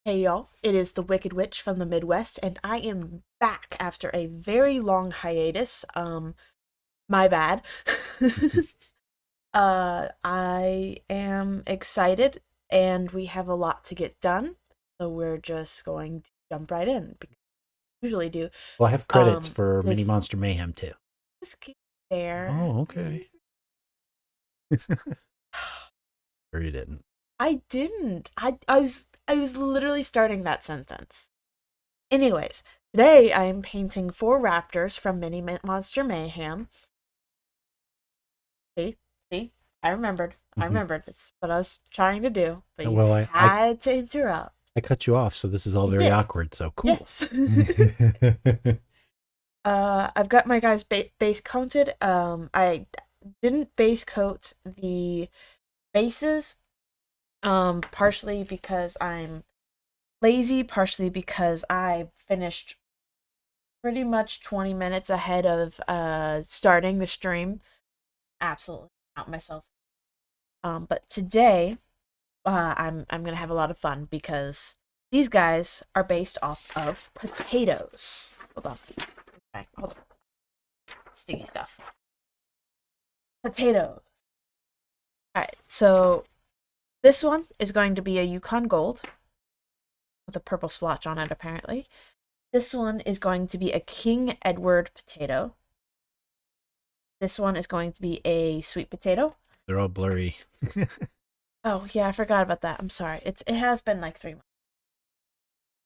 Hey y'all, it is the Wicked Witch from the Midwest, and I am back after a very long hiatus. My bad. I am excited, and we have a lot to get done, so we're just going to jump right in, because we usually do. Well, I have credits Um, for Mini this Monster Mayhem too. this there. Oh, okay. Or you didn't. I didn't. I was literally starting that sentence. Anyways, today I am painting 4 Raptors from Monster Mayhem. See, see, I remembered. I Hmm. remembered. It's what I was trying to do, but you Well, had to interrupt. I cut you off, so this is all You very did. awkward. So cool. Yes. I've got my guys base coated. I didn't base coat the bases. Partially because I'm lazy, partially because I finished pretty much 20 minutes ahead of starting the stream. Absolutely not myself. But today, I'm gonna have a lot of fun because these guys are based off of potatoes. Hold on. Okay, hold on. Sticky stuff. Potatoes. Alright, so this one is going to be a Yukon Gold with a purple splotch on it, apparently. This one is going to be a King Edward potato. This one is going to be a sweet potato. They're all blurry. Oh yeah, I forgot about that. I'm sorry. It has been like 3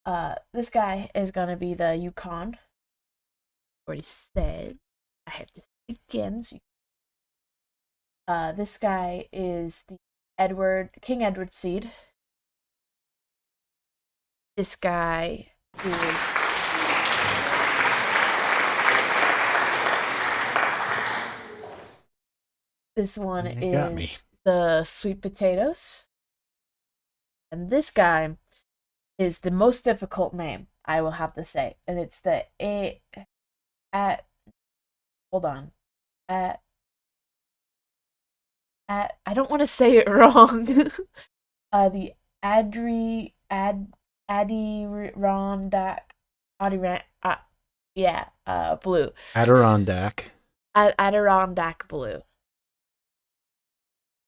months. This guy is gonna be the Yukon. Already said. I have to say it again. This guy is the King Edward seed. This guy is this one You got me. is the sweet potatoes. And this guy is the most difficult name, I will have to say. And it's the at hold on. At I don't want to say it wrong. The Adirondack Adirondack yeah, blue. Adirondack. Adirondack blue.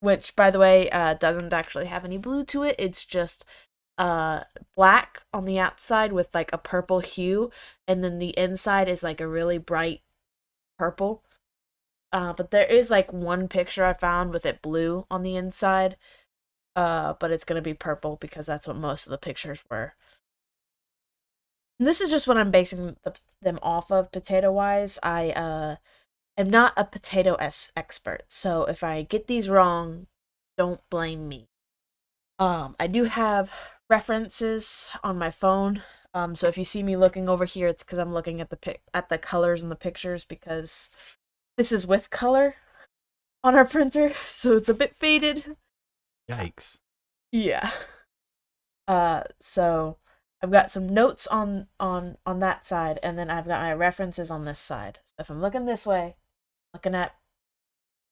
Which, by the way, doesn't actually have any blue to it. It's just black on the outside with like a purple hue, and then the inside is like a really bright purple. But there is like one picture I found with it blue on the inside. But it's gonna be purple because that's what most of the pictures were. And this is just what I'm basing them off of potato wise. I am not a potato expert, so if I get these wrong, don't blame me. I do have references on my phone. So if you see me looking over here, it's because I'm looking at the colors in the pictures, because this is with color on our printer, so it's a bit faded. Yikes. Yeah. So I've got some notes on that side, and then I've got my references on this side. So if I'm looking this way, I'm looking at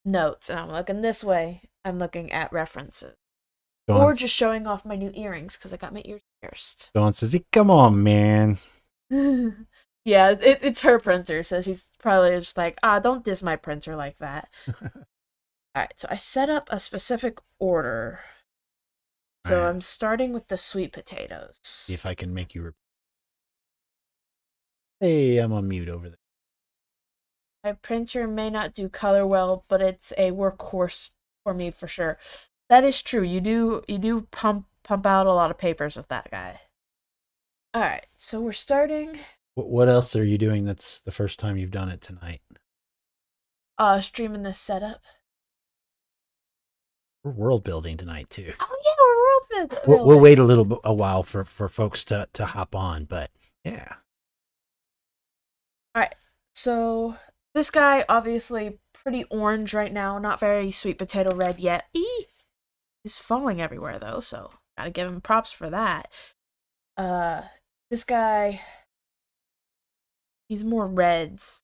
notes, and I'm looking this way, I'm looking at references. Dawn, Or just showing off my new earrings because I got my ears pierced. Dawn says, "Come on, man." Yeah, it's her printer, so she's probably just like, don't diss my printer like that. Alright, so I set up a specific order. So Alright, I'm starting with the sweet see potatoes. if I can make you. Hey, I'm on mute over there. My printer may not do color well, but it's a workhorse for me for sure. That is true. You do pump out a lot of papers with that guy. All right, so we're starting What else are you doing? That's the first time you've done it tonight. streaming this setup. We're world building tonight too. Oh yeah, we're world We'll building. wait a while for folks to hop on, but yeah. All right, so this guy obviously pretty orange right now, not very sweet potato red yet. He's falling everywhere though, so gotta give him props for that. Uh, this guy, he's more reds.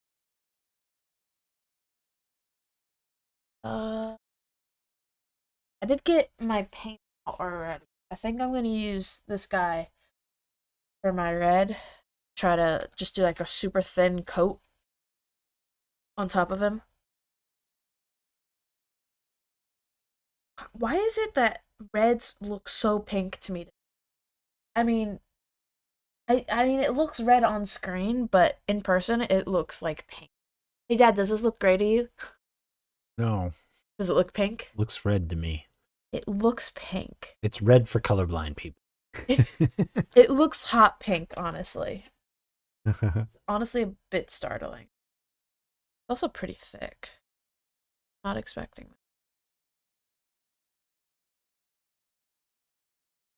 Uh, I did get my paint out already. I think I'm gonna use this guy for my red. Try to just do like a super thin coat on top of him. Why is it that reds look so pink to me? I mean, I mean, it looks red on screen, but in person, it looks like pink. Hey, Dad, does this look gray to you? No, Does it look pink? looks red to me. It looks pink. It's red for colorblind people. It looks hot pink, honestly. Honestly, a bit startling. It's also pretty thick. Not expecting that.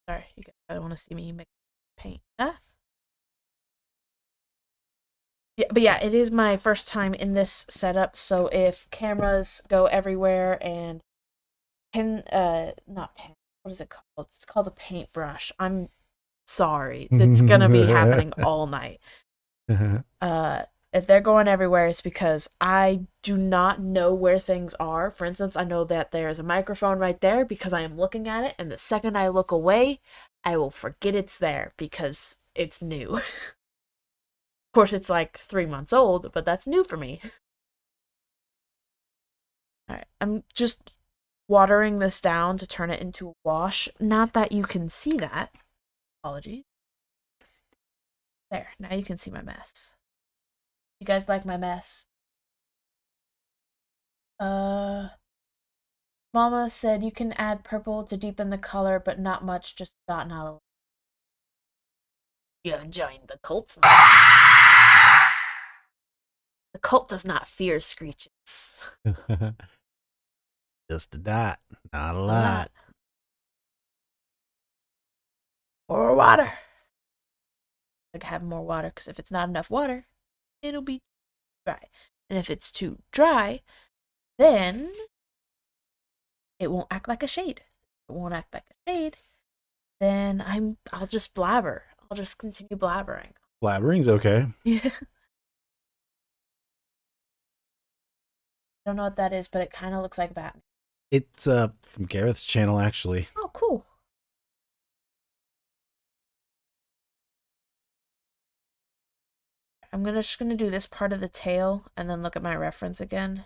Sorry, you guys don't want to see me mix paint. Ah. Yeah, but yeah, it is my first time in this setup, so if cameras go everywhere and not pen, what is it called? It's called a paintbrush. I'm sorry. It's gonna be happening all night. If they're going everywhere, it's because I do not know where things are. For instance, I know that there's a microphone right there because I am looking at it, and the second I look away, I will forget it's there because it's new. Of course, it's like 3 months old, but that's new for me. Alright, I'm just watering this down to turn it into a wash. Not that you can see that. Apologies. There, now you can see my mess. You guys like my mess? Mama said you can add purple to deepen the color, but not much, just a dot and a. You have joined the cult. The cult does not fear screeches. Just a dot, not a lot. More water. I have more water because if it's not enough water, it'll be dry. And if it's too dry, then it won't act like a shade. If it won't act like a shade, then I'll just blabber. I'll just continue blabbering. Blabbering's okay. Yeah. I don't know what that is, but it kind of looks like Batman. It's from Gareth's channel, actually. Oh, cool. I'm just gonna do this part of the tail and then look at my reference again.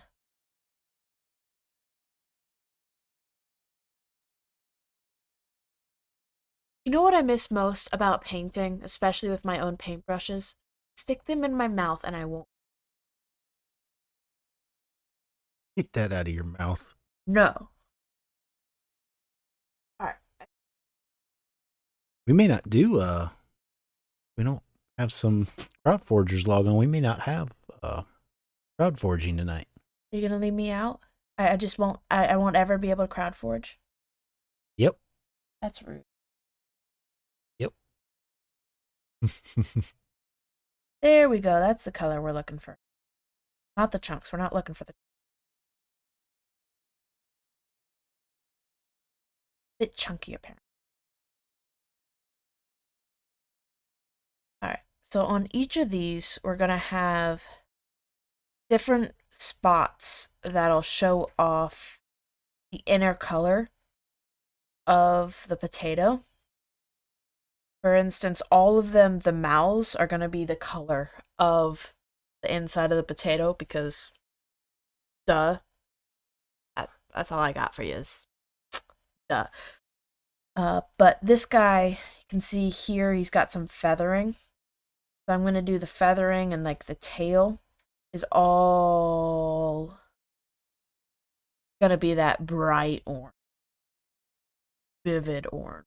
You know what I miss most about painting, especially with my own paintbrushes? Stick them in my mouth and I won't. Get that out of your mouth. No. Alright. We may not do, we don't have some crowd forgers log on. We may not have, crowd forging tonight. Are you gonna leave me out? I just won't, I won't ever be able to crowd forge? Yep. That's rude. Yep. There we go. That's the color we're looking for. Not the chunks. We're not looking for the bit chunky apparently. All right. So on each of these, we're going to have different spots that'll show off the inner color of the potato. For instance, all of them, the mouths are going to be the color of the inside of the potato because, duh. That's all I got for you is, duh. But this guy, you can see here, he's got some feathering. So I'm going to do the feathering and like the tail is all going to be that bright orange. Vivid orange.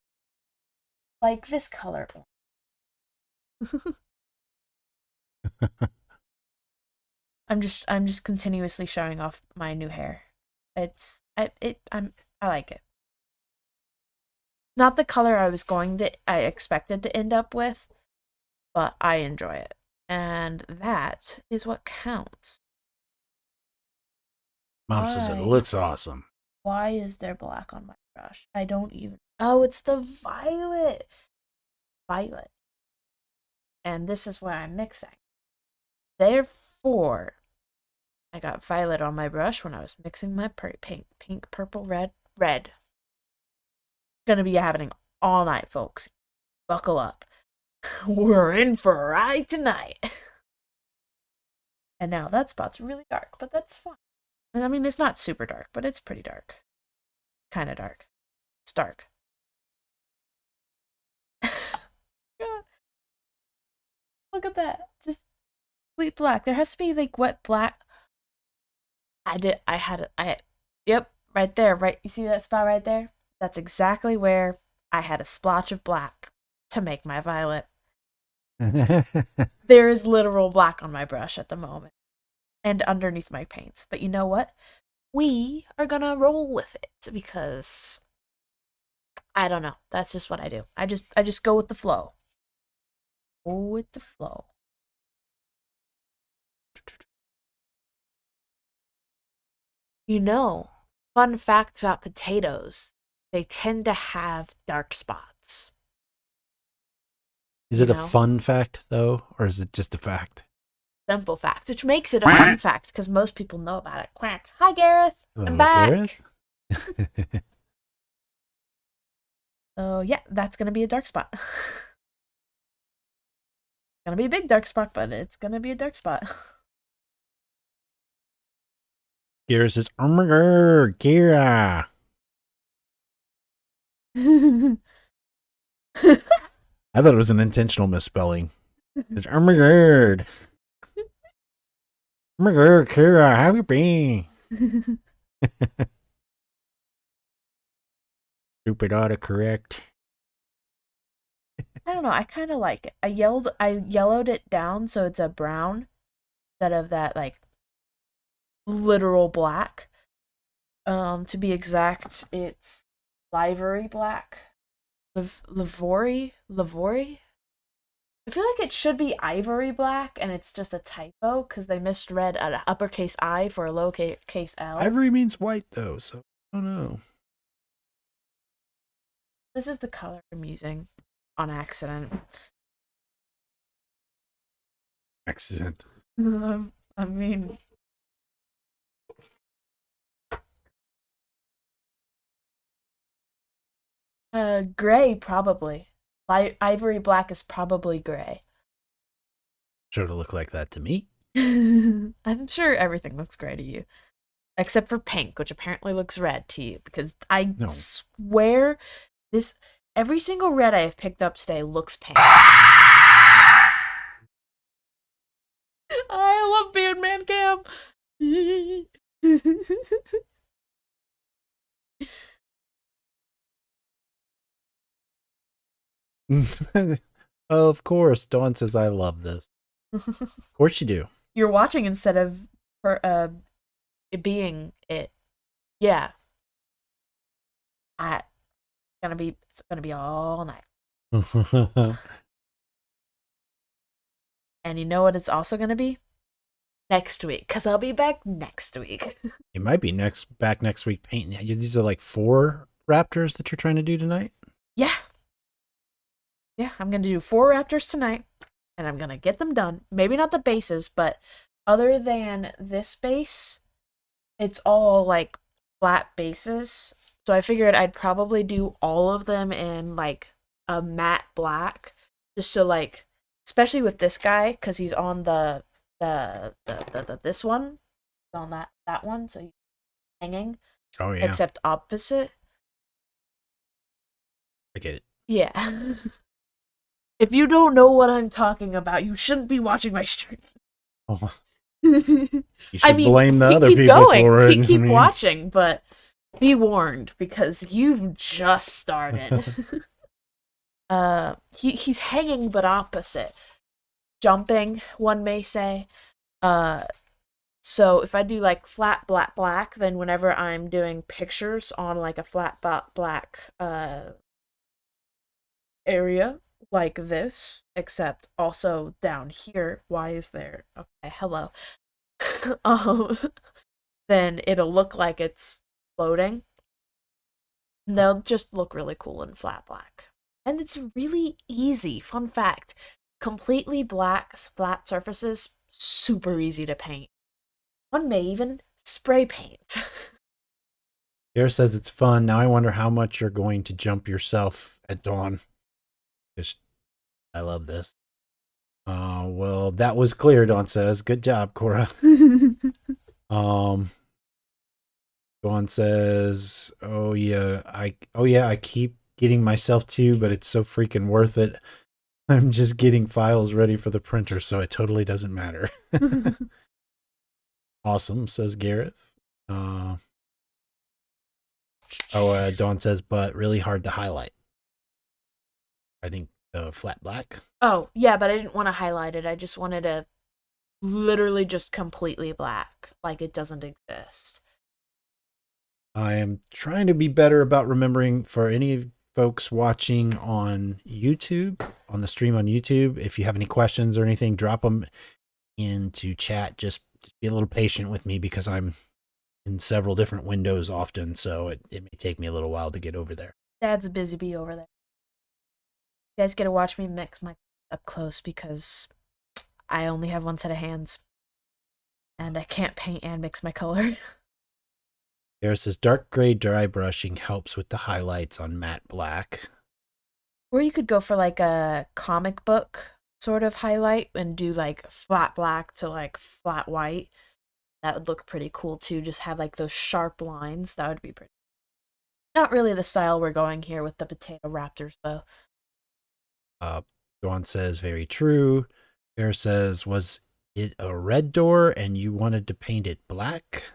Like this color. I'm just continuously showing off my new hair. I like it. Not the color I expected to end up with, but I enjoy it. And that is what counts. Mom says it looks awesome. Why is there black on my brush? I don't even. Oh, it's the violet. Violet. And this is what I'm mixing. Therefore, I got violet on my brush when I was mixing my pink, purple, red. Gonna be happening all night, folks. Buckle up. We're in for a ride tonight. And now that spot's really dark, but that's fine. I mean, it's not super dark, but it's pretty dark. Kind of dark. It's dark. God, look at that. Just complete black. There has to be like wet black. Yep, right there. Right, you see that spot right there? That's exactly where I had a splotch of black to make my violet. There is literal black on my brush at the moment and underneath my paints. But you know what? We are gonna roll with it because I don't know. That's just what I do. I just go with the flow. Go with the flow. You know, fun fact about potatoes, they tend to have dark spots. Is it a fun fact, though, or is it just a fact? Simple fact, which makes it a fun fact because most people know about it. Quack. Hi, Gareth. I'm back. Gareth? So, yeah, that's going to be a dark spot. Gonna be a big dark spot, but it's gonna be a dark spot. Gareth says, "Oh my god, Kira." I thought it was an intentional misspelling. It's, "Oh my god. Oh my god, Kira, how you been?" Stupid autocorrect. I don't know. I kind of like it. I yellowed it down so it's a brown instead of that like literal black. To be exact, it's livery black. Livory? I feel like it should be ivory black, and it's just a typo because they misread an uppercase I for a lowercase L. Ivory means white, though, so I don't know. This is the color I'm using on accident. Accident. I mean, gray probably. Ivory black is probably gray. Sure to look like that to me. I'm sure everything looks gray to you. Except for pink, which apparently looks red to you. Because I swear every single red I have picked up today looks pink. I love being man cam. Of course, Dawn says I love this. Of course you do. You're watching instead of it being it. Yeah. It's gonna be all night. And you know what it's also gonna be? Next week, because I'll be back next week. You might be back next week painting. These are like 4 Raptors that you're trying to do tonight? Yeah. Yeah, I'm gonna do 4 Raptors tonight, and I'm gonna get them done. Maybe not the bases, but other than this base, it's all like flat bases. So I figured I'd probably do all of them in like a matte black, just so like, especially with this guy, because he's on this one, on that one, so he's hanging. Oh yeah. Except opposite. I get it. Yeah. If you don't know what I'm talking about, you shouldn't be watching my stream. Oh. You should blame the other people for it. Keep watching, but be warned because you've just started. He's hanging but opposite. Jumping, one may say. So if I do like flat black, then whenever I'm doing pictures on like a flat black area like this, except also down here. Why is there? Okay, hello. Then it'll look like it's floating. And they'll just look really cool in flat black. And it's really easy. Fun fact. Completely black flat surfaces, super easy to paint. One may even spray paint. Gareth says it's fun. Now I wonder how much you're going to jump yourself at dawn. Just I love this. Well, that was clear, Dawn says. Good job, Cora. Um, Dawn says, I keep getting myself too, but it's so freaking worth it. I'm just getting files ready for the printer, so it totally doesn't matter. Awesome, says Gareth. Dawn says, but really hard to highlight. I think flat black. Oh, yeah, but I didn't want to highlight it. I just wanted to literally just completely black, like it doesn't exist. I am trying to be better about remembering for any folks watching on YouTube, on the stream on YouTube. If you have any questions or anything, drop them into chat. Just be a little patient with me because I'm in several different windows often, so it may take me a little while to get over there. Dad's a busy bee over there. You guys get to watch me mix my up close because I only have one set of hands. And I can't paint and mix my color. There says dark gray dry brushing helps with the highlights on matte black. Or you could go for like a comic book sort of highlight and do like flat black to like flat white. That would look pretty cool too. Just have like those sharp lines. That would be pretty. Not really the style we're going here with the potato raptors though. Dawn says very true. Bear says, was it a red door and you wanted to paint it black?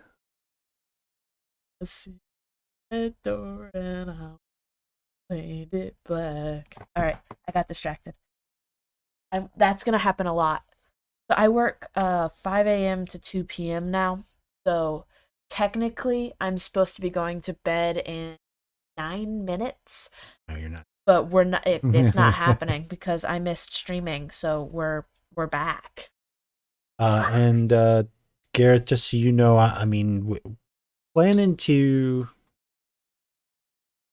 Let's see. Red door and I'll paint it black. All right, I got distracted. That's gonna happen a lot. So I work 5 a.m. to 2 p.m. now. So technically, I'm supposed to be going to bed in 9 minutes. No, you're not. But we're not. It's not happening because I missed streaming. So we're back. And Garrett, just so you know, I mean, planning to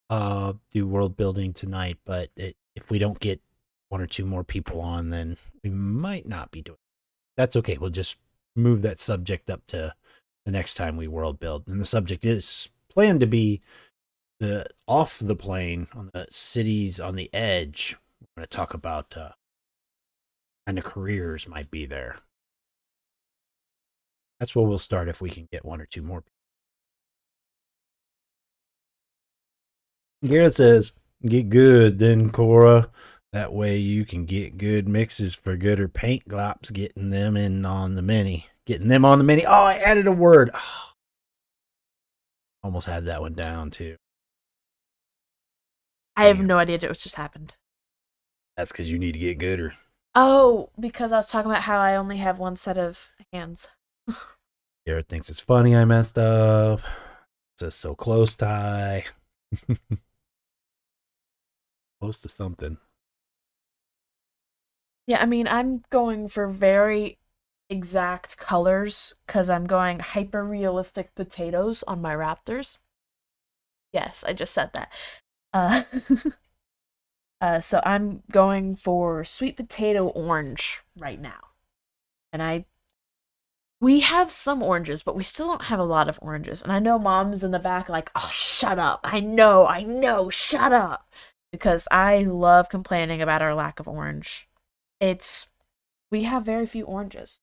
do world building tonight, but if we don't get one or two more people on, then we might not be doing it. That's okay. We'll just move that subject up to the next time we world build. And the subject is planned to be the off the plane on the cities on the edge. We're going to talk about kind of careers might be there. That's where we'll start if we can get one or two more people. Garrett says, get good then, Cora. That way you can get good mixes for gooder paint glops, getting them in on the mini. Getting them on the mini. Oh, I added a word. Oh, almost had that one down, too. I have no idea what just happened. That's because you need to get gooder. Oh, because I was talking about how I only have one set of hands. Garrett thinks it's funny I messed up. It says so close, Ty. Close to something. Yeah, I mean, I'm going for very exact colors because I'm going hyper realistic potatoes on my raptors. Yes, I just said that. So I'm going for sweet potato orange right now. And we have some oranges, but we still don't have a lot of oranges. And I know mom's in the back like, oh, shut up. I know, shut up. Because I love complaining about our lack of orange. We have very few oranges.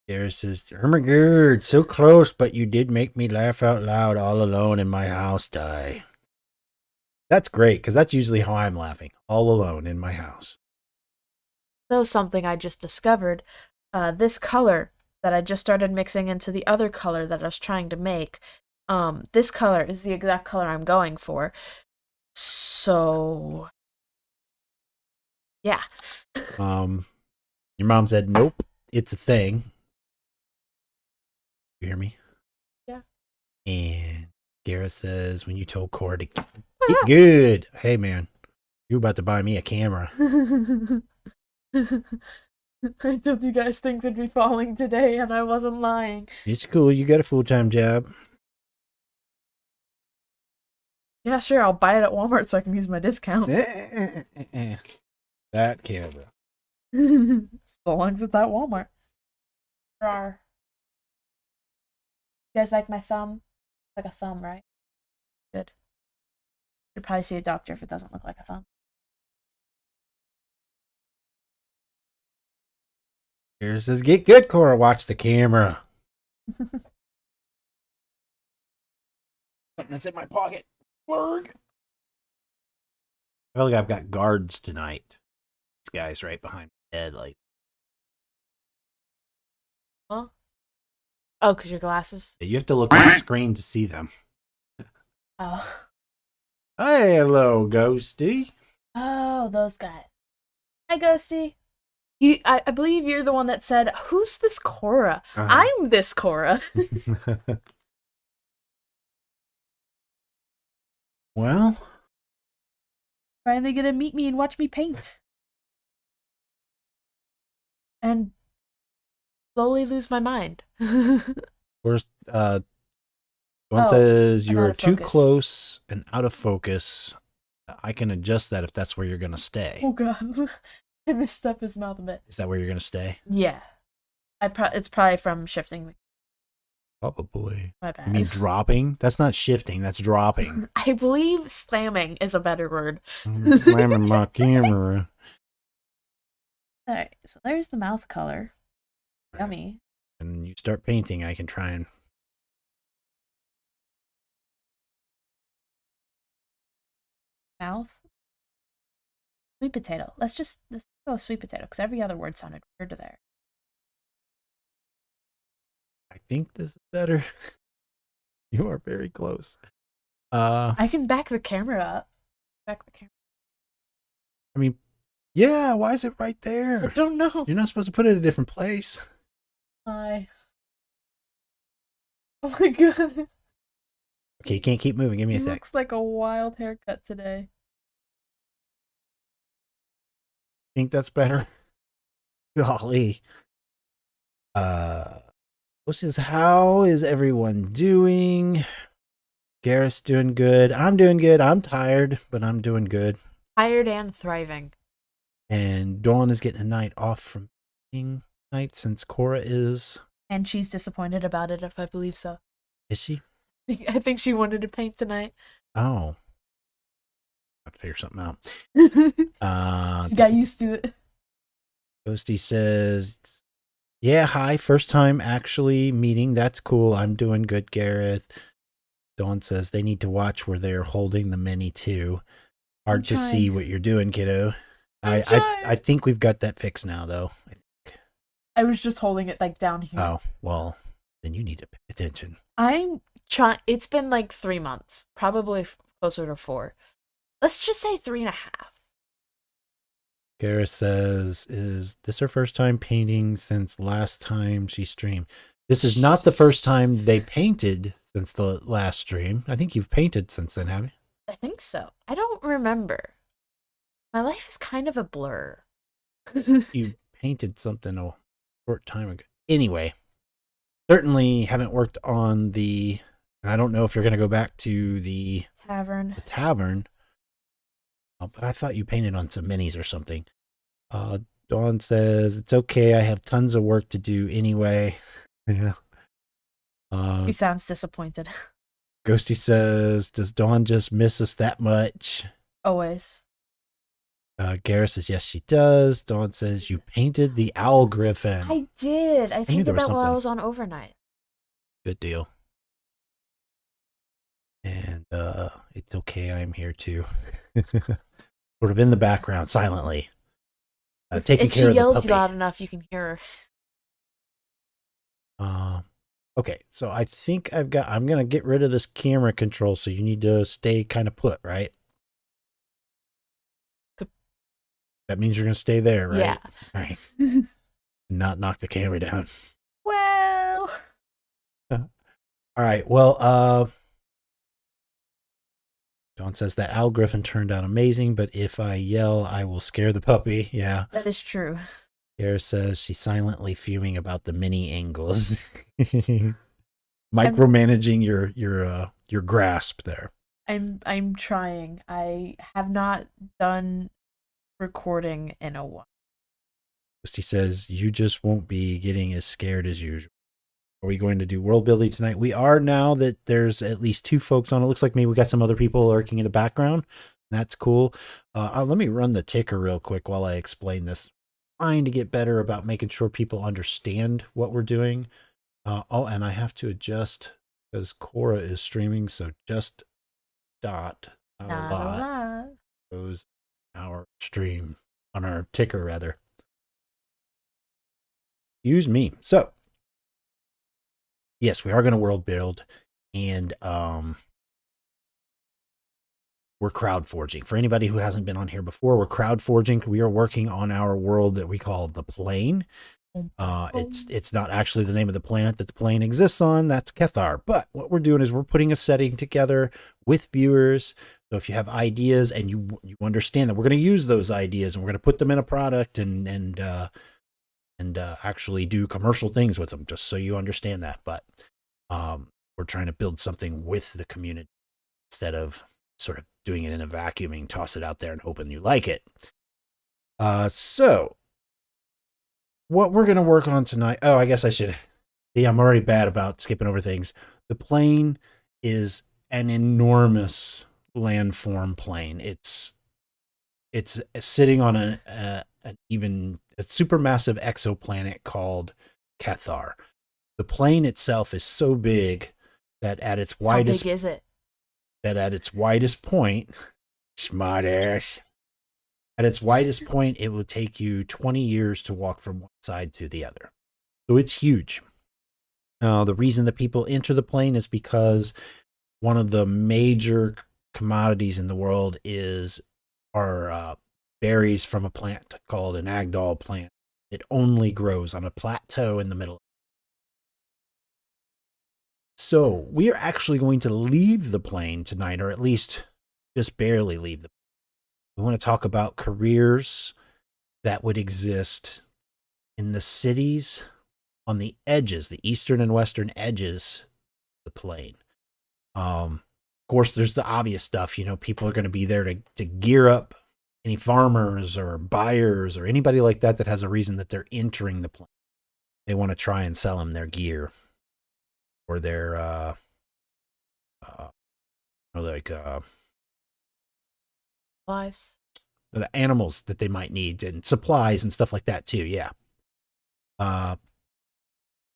There's this, oh my god, so close, but you did make me laugh out loud all alone in my house, Ty. That's great, because that's usually how I'm laughing, all alone in my house. So something I just discovered, this color that I just started mixing into the other color that I was trying to make, this color is the exact color I'm going for. So, yeah. Your mom said, nope, it's a thing. You hear me? Yeah. And Gareth says, when you told Cora to get good, hey man, you about to buy me a camera. I told you guys things would be falling today, and I wasn't lying. It's cool, you got a full-time job. Yeah, sure, I'll buy it at Walmart so I can use my discount. That camera. So long as it's at Walmart. You guys like my thumb? It's like a thumb, right? Good. You'd probably see a doctor if it doesn't look like a thumb. Here says, "Get good, Cora. Watch the camera." Something that's in my pocket. Blurg. I feel like I've got guards tonight. This guy's right behind my head, like. Huh? Oh, because your glasses? You have to look on the screen to see them. Oh. Hey, hello, Ghosty. Oh, those guys. Hi, Ghosty. I believe you're the one that said, "Who's this Cora?" I'm this Cora. Well, Finally gonna meet me and watch me paint. And slowly lose my mind. where's one says you I'm out are of too focus. close and out of focus. I can adjust that if that's where you're gonna stay. Oh god. I messed up his mouth a bit. Is that where you're gonna stay? Yeah. It's probably from shifting. Probably. My bad. I mean, dropping? That's not shifting, that's dropping. I believe slamming is a better word. I'm slamming my camera. Alright, so there's the mouth color. Yummy. And you start painting, I can try and... Mouth. Sweet potato. Let's go sweet potato, because every other word sounded weird there. I think this is better. You are very close. I can back the camera up. Back the camera. I mean, yeah, why is it right there? I don't know. You're not supposed to put it in a different place. Hi. Oh my god. Okay, you can't keep moving. Give me a sec. Looks like a wild haircut today. Think that's better? Golly. This is how is everyone doing? Gareth's doing good. I'm doing good. I'm tired, but I'm doing good. Tired and thriving. And Dawn is getting a night off from being night since Cora is. And she's disappointed about it, if I believe so. Is she? I think she wanted to paint tonight. Oh. I'll figure something out. Got used to it. Ghosty says, "Yeah, hi, first time actually meeting. That's cool. I'm doing good, Gareth." Dawn says they need to watch where they're holding the mini too. Hard to see what you're doing, kiddo. I think we've got that fixed now, though. I was just holding it like down here. Oh, well, then you need to pay attention. I'm trying. It's been like 3 months, probably closer to 4. Let's just say 3.5. Gareth says, "Is this her first time painting since last time she streamed?" This is not the first time they painted since the last stream. I think you've painted since then, have you? I think so. I don't remember. My life is kind of a blur. You painted something a short time ago. Anyway, certainly haven't worked on the... And I don't know if you're going to go back to the tavern. But I thought you painted on some minis or something. Dawn says, "It's okay. I have tons of work to do anyway." Yeah. She sounds disappointed. Ghosty says, "Does Dawn just miss us that much?" Always. Gareth says, "Yes, she does." Dawn says, "You painted the owl griffin." I did. I painted that while I something. was on overnight. Good deal. And it's okay. I'm here too. Sort of in the background, silently. Taking care of the puppy. If she yells loud enough, you can hear her. Okay, so I think I'm going to get rid of this camera control, so you need to stay kind of put, right? That means you're going to stay there, right? Yeah. All right. Not knock the camera down. Well. All right, well, Dawn says that owl griffin turned out amazing, but if I yell, I will scare the puppy. Yeah. That is true. Kara says she's silently fuming about the mini angles. Micromanaging your grasp there. I'm trying. I have not done recording in a while. He says you just won't be getting as scared as usual. Are we going to do world building tonight? We are, now that there's at least 2 folks on. It looks like maybe we got some other people lurking in the background. That's cool. Let me run the ticker real quick while I explain this. Trying to get better about making sure people understand what we're doing. Oh, and I have to adjust because Cora is streaming. So just dot a Not a lot lot. goes our stream on our ticker rather. Use me. So yes, we are going to world build, and we're crowd forging. For anybody who hasn't been on here before, we're crowd forging. We are working on our world that we call the plane. It's not actually the name of the planet that the plane exists on. That's Cathar. But what we're doing is we're putting a setting together with viewers. So if you have ideas and you understand that we're going to use those ideas and we're going to put them in a product and actually do commercial things with them, just so you understand that. But we're trying to build something with the community instead of sort of doing it in a vacuum and toss it out there and hoping you like it. So what we're going to work on tonight. Oh, I guess I should. Yeah, I'm already bad about skipping over things. The plane is an enormous landform plane. It's sitting on a supermassive exoplanet called Cathar. The plane itself is so big that at its widest, how big is it? That at its widest point, smart ass. At its widest point, it will take you 20 years to walk from one side to the other. So it's huge. The reason that people enter the plane is because one of the major commodities in the world are berries from a plant called an Agdal plant. It only grows on a plateau in the middle. So we are actually going to leave the plane tonight, or at least just barely leave the plane. We want to talk about careers that would exist in the cities on the edges, the eastern and western edges of the plane. Of course, there's the obvious stuff. People are going to be there to gear up any farmers or buyers or anybody like that has a reason that they're entering the plane. They want to try and sell them their gear or their Supplies. the animals that they might need and supplies and stuff like that too. Yeah.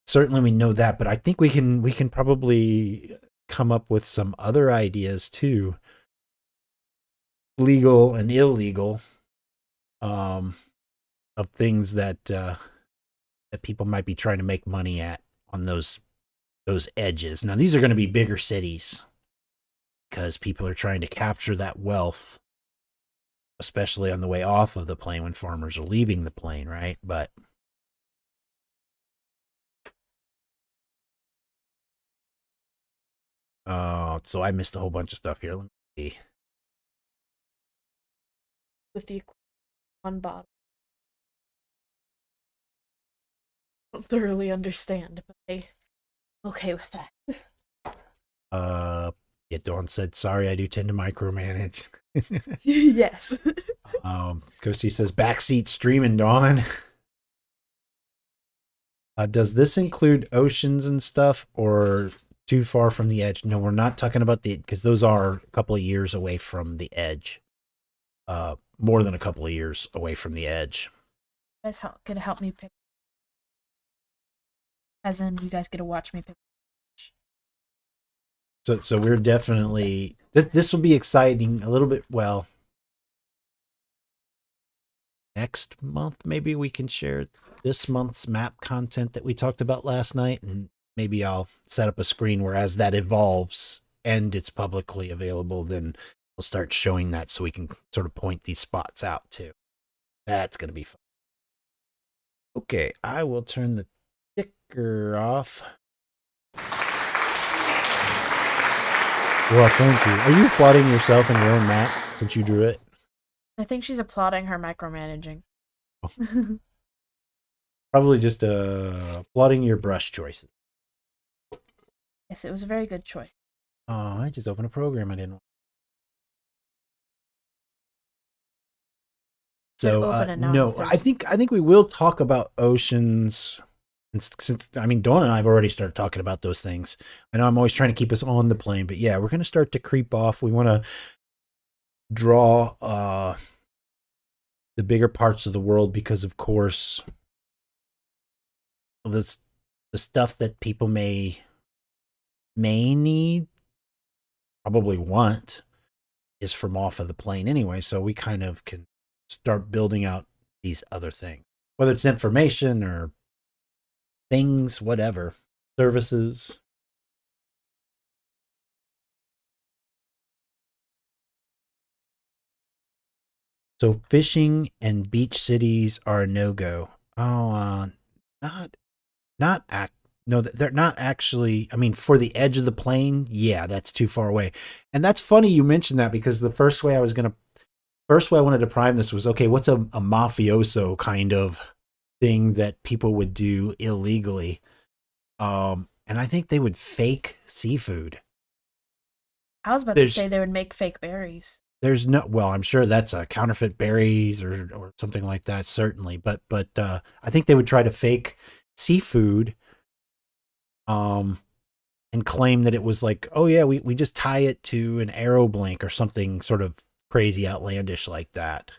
Certainly we know that, but I think we can probably come up with some other ideas too, legal and illegal, of things that people might be trying to make money at on those edges. Now these are going to be bigger cities because people are trying to capture that wealth, especially on the way off of the plane when farmers are leaving the plane, right? But so I missed a whole bunch of stuff here. Let me see. With the one bottle. I don't thoroughly understand, but I'm okay with that. Yeah, Dawn said, sorry, I do tend to micromanage. Yes. Ghosty says, backseat streaming, Dawn. Does this include oceans and stuff or too far from the edge? No, we're not talking about because those are a couple of years away from the edge. More than a couple of years away from the edge. You guys gonna help me pick? As in, you guys get to watch me pick. So we're definitely this will be exciting a little bit. Well, next month maybe we can share this month's map content that we talked about last night, and maybe I'll set up a screen where as that evolves and it's publicly available, then we'll start showing that so we can sort of point these spots out too. That's going to be fun. Okay, I will turn the ticker off. Well, thank you. Are you applauding yourself and your own map since you drew it? I think she's applauding her micromanaging. Oh. Probably just applauding your brush choices. Yes, it was a very good choice. Oh, I just opened a program I didn't want. So no, I think we will talk about oceans And since I mean, Dawn and I have already started talking about those things. I know I'm always trying to keep us on the plane, but yeah, we're going to start to creep off. We want to draw the bigger parts of the world because, of course, this the stuff that people may need, probably want, is from off of the plane anyway. So we kind of can start building out these other things, whether it's information or things, whatever, services. So fishing and beach cities are a no go. Oh, not not act. No, they're not actually. I mean, for the edge of the plane, yeah, that's too far away. And that's funny you mentioned that because the first way I wanted to prime this was okay. What's a mafioso kind of thing that people would do illegally? And I think they would fake seafood. I was about to There's say they would make fake berries. there's no well, I'm sure that's a counterfeit berries or something like that, certainly. But I think they would try to fake seafood, um, and claim that it was like, oh yeah, we just tie it to an arrow blink or something sort of crazy outlandish like that.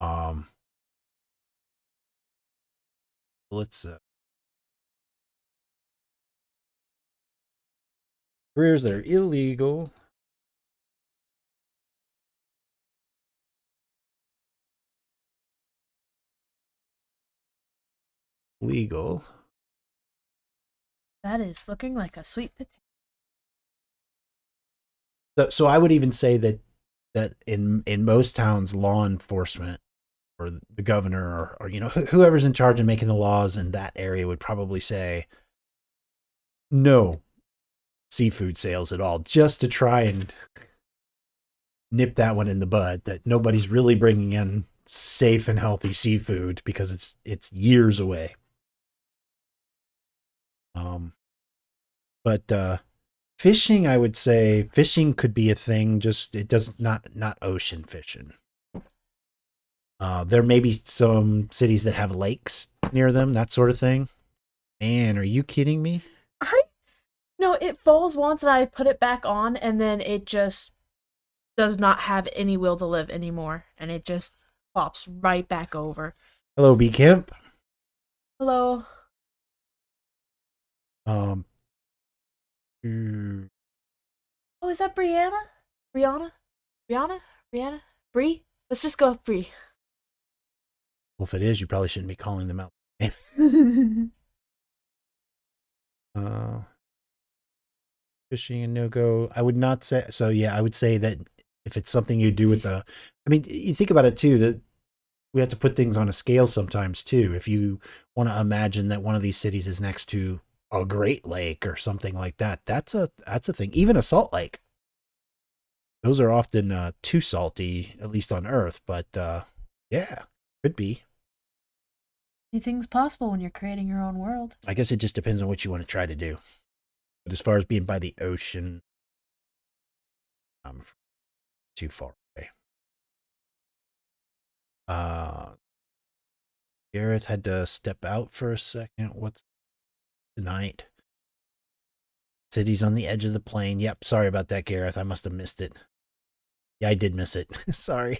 Um, let's careers that are illegal. Legal. That is looking like a sweet potato. So I would even say that in most towns, law enforcement or the governor or whoever's in charge of making the laws in that area would probably say no seafood sales at all, just to try and nip that one in the bud. That nobody's really bringing in safe and healthy seafood because it's years away. But fishing, I would say fishing could be a thing. Just it doesn't not ocean fishing. There may be some cities that have lakes near them, that sort of thing. Man, are you kidding me? I No, it falls once and I put it back on, and then it just does not have any will to live anymore, and it just pops right back over. Hello, B Camp. Hello. Um, mm, Oh, is that Brianna? Brianna? Brianna? Brianna? Bree? Let's just go with Bree. well, if it is, you probably shouldn't be calling them out. uh, fishing and no go. I would not say so. Yeah, I would say that if it's something you do with the, I mean, you think about it too. That we have to put things on a scale sometimes too. If you want to imagine that one of these cities is next to a Great Lake or something like that, that's a thing. Even a salt lake. Those are often too salty, at least on Earth. But yeah, could be. Anything's possible when you're creating your own world. I guess it just depends on what you want to try to do. But as far as being by the ocean, I'm too far away. Gareth had to step out for a second. What's tonight? Cities on the edge of the plane. Yep, sorry about that, Gareth. I must have missed it. Yeah, I did miss it. Sorry.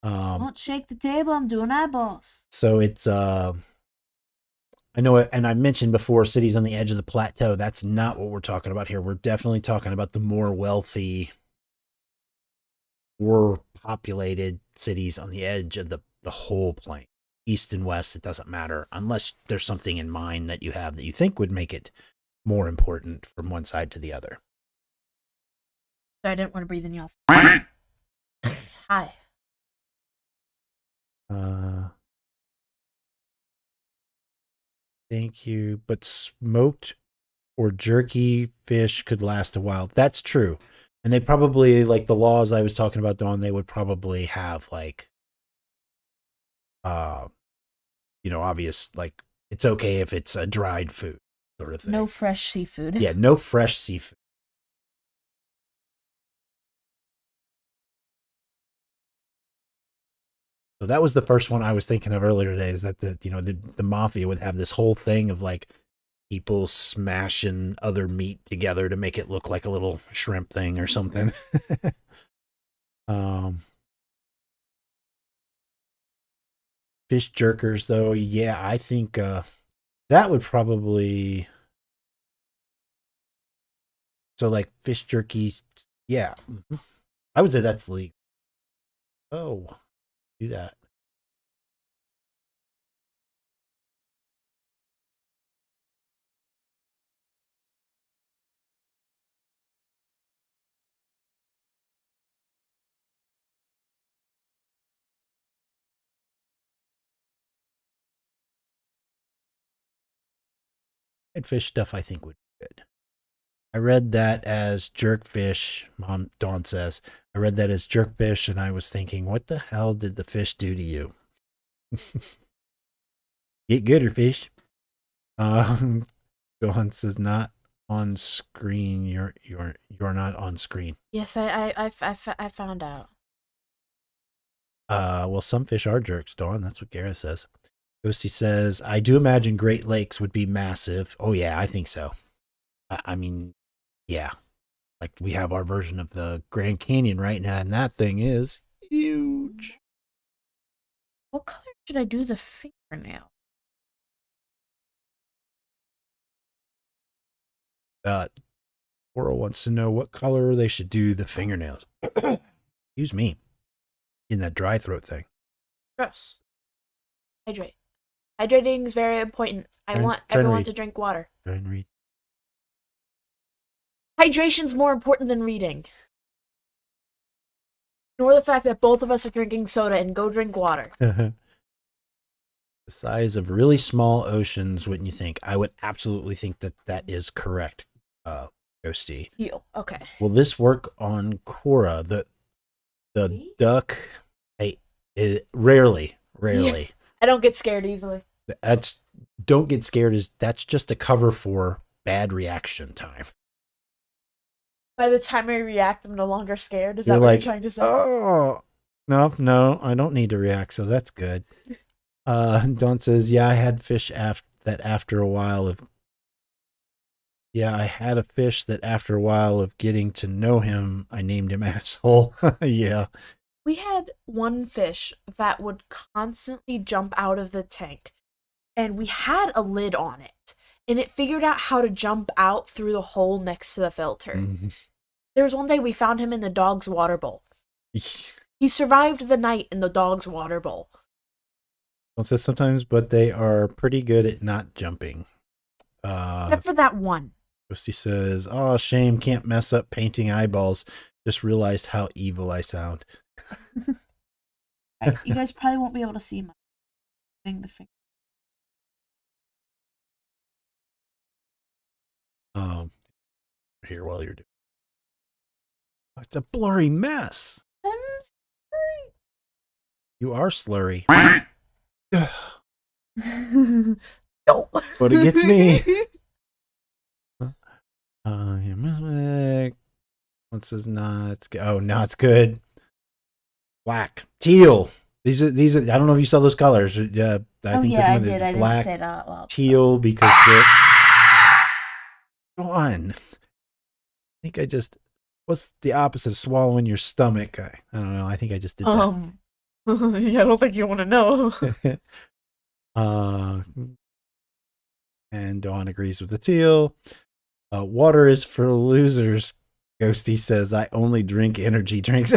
Don't shake the table. I'm doing eyeballs. So it's I know it, and I mentioned before cities on the edge of the plateau. That's not what we're talking about here. We're definitely talking about the more wealthy, more populated cities on the edge of the whole plain. East and west, it doesn't matter unless there's something in mind that you have that you think would make it more important from one side to the other. Sorry, I didn't want to breathe in y'all's. Hi. Thank you. But smoked or jerky fish could last a while. That's true. And they probably, like the laws I was talking about, Dawn, they would probably have like, obvious, like it's okay if it's a dried food sort of thing. No fresh seafood. Yeah, no fresh seafood. So that was the first one I was thinking of earlier today. Is that the mafia would have this whole thing of like people smashing other meat together to make it look like a little shrimp thing or something. um, Fish jerkers, though, yeah, I think that would probably so like fish jerky, yeah. I would say that's legal. Oh, do that. And fish stuff, I think would be good. I read that as jerkfish. Mom Dawn says I read that as jerkfish, and I was thinking, what the hell did the fish do to you? Get gooder, fish. Dawn says not on screen. You're not on screen. Yes, I found out. Well, some fish are jerks, Dawn. That's what Gareth says. Ghosty says, I do imagine Great Lakes would be massive. Oh yeah, I think so. I mean, yeah. Like we have our version of the Grand Canyon right now, and that thing is huge. What color should I do the fingernail? Laura wants to know what color they should do the fingernails. Excuse me. In that dry throat thing. Gross. Hydrate. Hydrating is very important. I want everyone to drink water. Try and read. Hydration's more important than reading. Ignore the fact that both of us are drinking soda and go drink water. The size of really small oceans, wouldn't you think? I would absolutely think that that is correct, Ghosty. Teal. Okay. Will this work on Cora? The duck, rarely. Yeah. I don't get scared easily. Don't get scared. That's just a cover for bad reaction time. By the time I react, I'm no longer scared. Is that what you're trying to say? Oh, no, I don't need to react, so that's good. Dawn says, yeah, I had fish that after a while of getting to know him, I named him asshole. Yeah. We had one fish that would constantly jump out of the tank, and we had a lid on it, and it figured out how to jump out through the hole next to the filter. Mm-hmm. There was one day we found him in the dog's water bowl. He survived the night in the dog's water bowl. Well, it says sometimes, but they are pretty good at not jumping. Except for that one. Rusty says, oh, shame, can't mess up painting eyeballs. Just realized how evil I sound. You guys probably won't be able to see my the finger. Here while you're doing. It's a blurry mess. I'm slurry. You are slurry. No. But it gets me. One says nah, it's good. Oh, no, it's good. Black, teal. These are. I don't know if you saw those colors. Yeah, I did. I didn't say that. Well, teal because they're gone. I think I just. What's the opposite of swallowing your stomach? I don't know. I think I just did that. Yeah, I don't think you want to know. And Dawn agrees with the teal. Water is for losers. Ghosty says, I only drink energy drinks.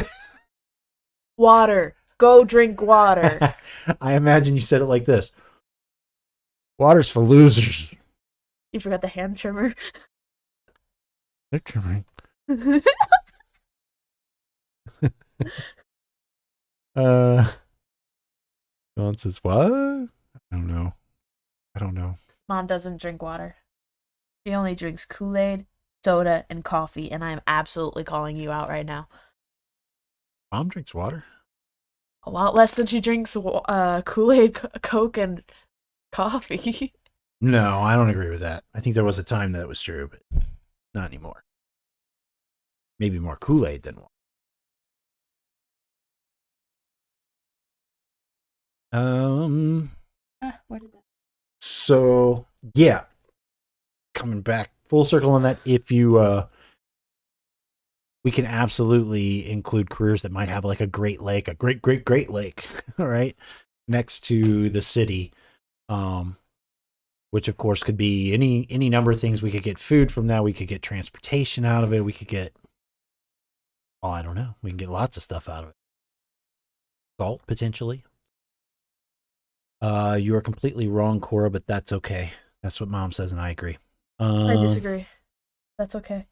Water. Go drink water. I imagine you said it like this. Water's for losers. You forgot the hand trimmer. They're trimming. Dawn says, what? I don't know. Mom doesn't drink water. She only drinks Kool-Aid, soda, and coffee, and I am absolutely calling you out right now. Mom drinks water? A lot less than she drinks Kool-Aid, Coke, and coffee. No, I don't agree with that. I think there was a time that it was true, but not anymore. Maybe more Kool-Aid than water. Where did that? So yeah, coming back full circle on that. If you we can absolutely include careers that might have like a great lake, a great lake, all right, next to the city. Um, which of course could be any number of things. We could get food from that. We could get transportation out of it. We could get, oh, I don't know. We can get lots of stuff out of it. Salt potentially. You are completely wrong, Cora, but that's okay. That's what Mom says, and I agree. I disagree. That's okay.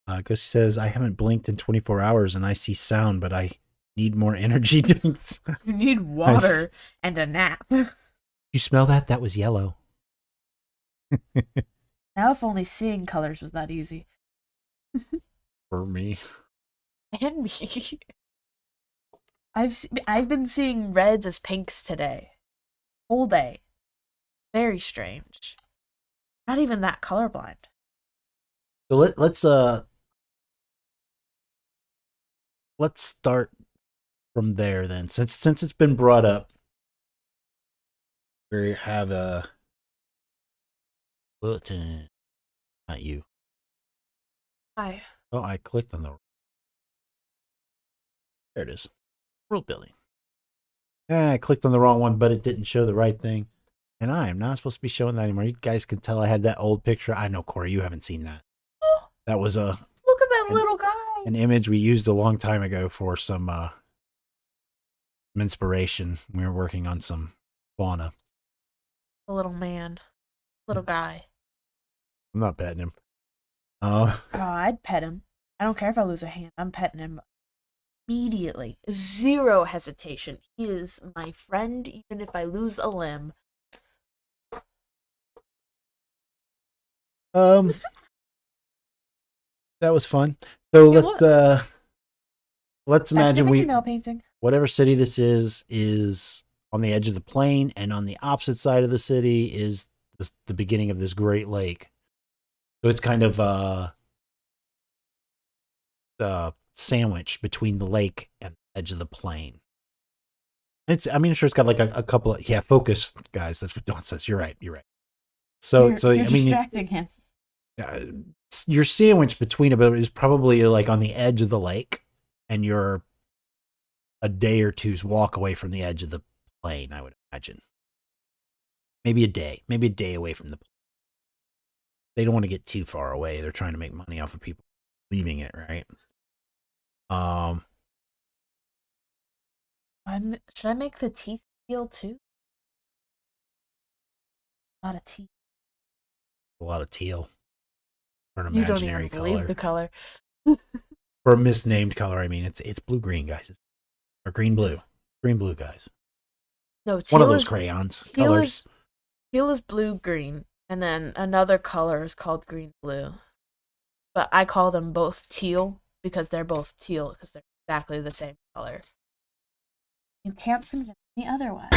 Gussie says, I haven't blinked in 24 hours and I see sound, but I need more energy drinks. You need water and a nap. You smell that? That was yellow. Now if only seeing colors was that easy. For me. And me. I've been seeing reds as pinks today. Whole day. Very strange. Not even that colorblind. So let's start from there then. Since it's been brought up, we have a bulletin. Not you. Hi. Oh, I clicked on the. There it is. World building. I clicked on the wrong one, but it didn't show the right thing. And I am not supposed to be showing that anymore. You guys can tell I had that old picture. I know, Corey, you haven't seen that. That was Look at that little guy. An image we used a long time ago for some inspiration. We were working on some fauna. The little man. Little guy. I'm not petting him. Oh, I'd pet him. I don't care if I lose a hand. I'm petting him immediately. Zero hesitation. He is my friend, even if I lose a limb. That was fun. So let's imagine nail painting. Whatever city this is on the edge of the plain, and on the opposite side of the city is the beginning of this great lake. So it's kind of sandwich between the lake and the edge of the plain. I'm sure it's got like a couple of, focus, guys. That's what Dawn says. You're right. So you're distracting him. Your sandwich between it is probably like on the edge of the lake, and you're a day or two's walk away from the edge of the plain, I would imagine. Maybe a day away from the plain. They don't want to get too far away. They're trying to make money off of people leaving it, right? Should I make the teeth teal too? A lot of teeth. A lot of teal. For an You imaginary don't even believe the color. For a misnamed color, I mean, it's blue-green, guys. Or green-blue. Green-blue, guys. No, one of those crayons. Colors. Teal is blue-green, and then another color is called green-blue. But I call them both teal because they're both teal because they're exactly the same color. You can't convince me otherwise.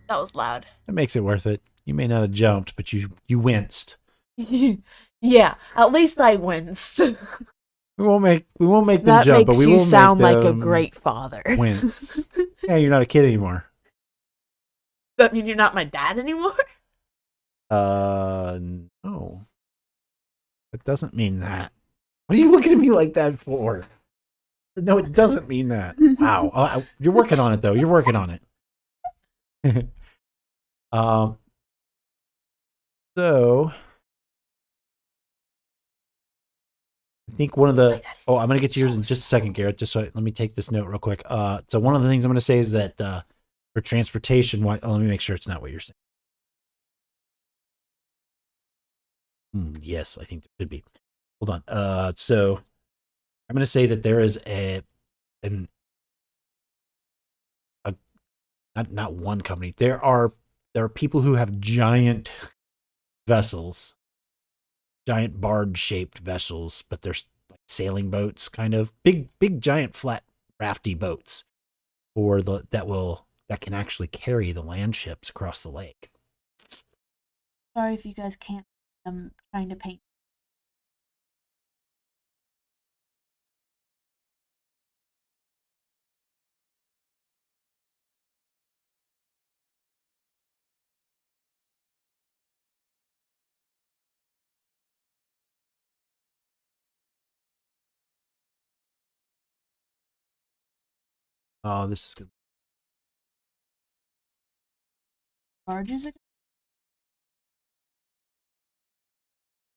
That was loud. That makes it worth it. You may not have jumped, but you winced. Yeah, at least I winced. We won't make them that jump, but we will make them sound like a great father. Wince. Yeah, you're not a kid anymore. Does that mean you're not my dad anymore? No. It doesn't mean that. What are you looking at me like that for? No, it doesn't mean that. Wow. You're working on it, though. You're working on it. So I think one of the I'm going to get to yours in just a second, Garrett. Let me take this note real quick. So one of the things I'm going to say is that for transportation, let me make sure it's not what you're saying. Yes, I think there could be. Hold on. So I'm going to say that there is not one company. There are people who have giant vessels, giant barge-shaped vessels, but they're like sailing boats, kind of big, giant, flat, rafty boats, that can actually carry the land ships across the lake. Sorry if you guys can't. I'm trying to paint. Oh, this is good. Charges again?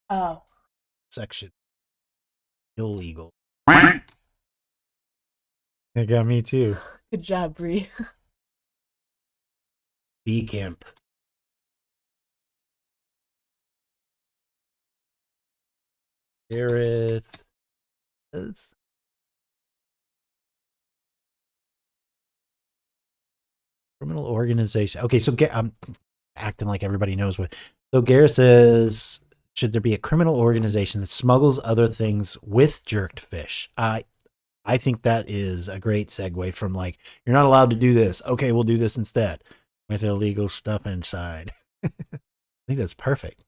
Oh, Section illegal. It got me too. good job, Bree. B camp. Gareth. Criminal organization. Okay, so I'm acting like everybody knows what. So Gareth says, should there be a criminal organization that smuggles other things with jerked fish? I think that is a great segue from like, you're not allowed to do this. Okay, we'll do this instead with illegal stuff inside. I think that's perfect.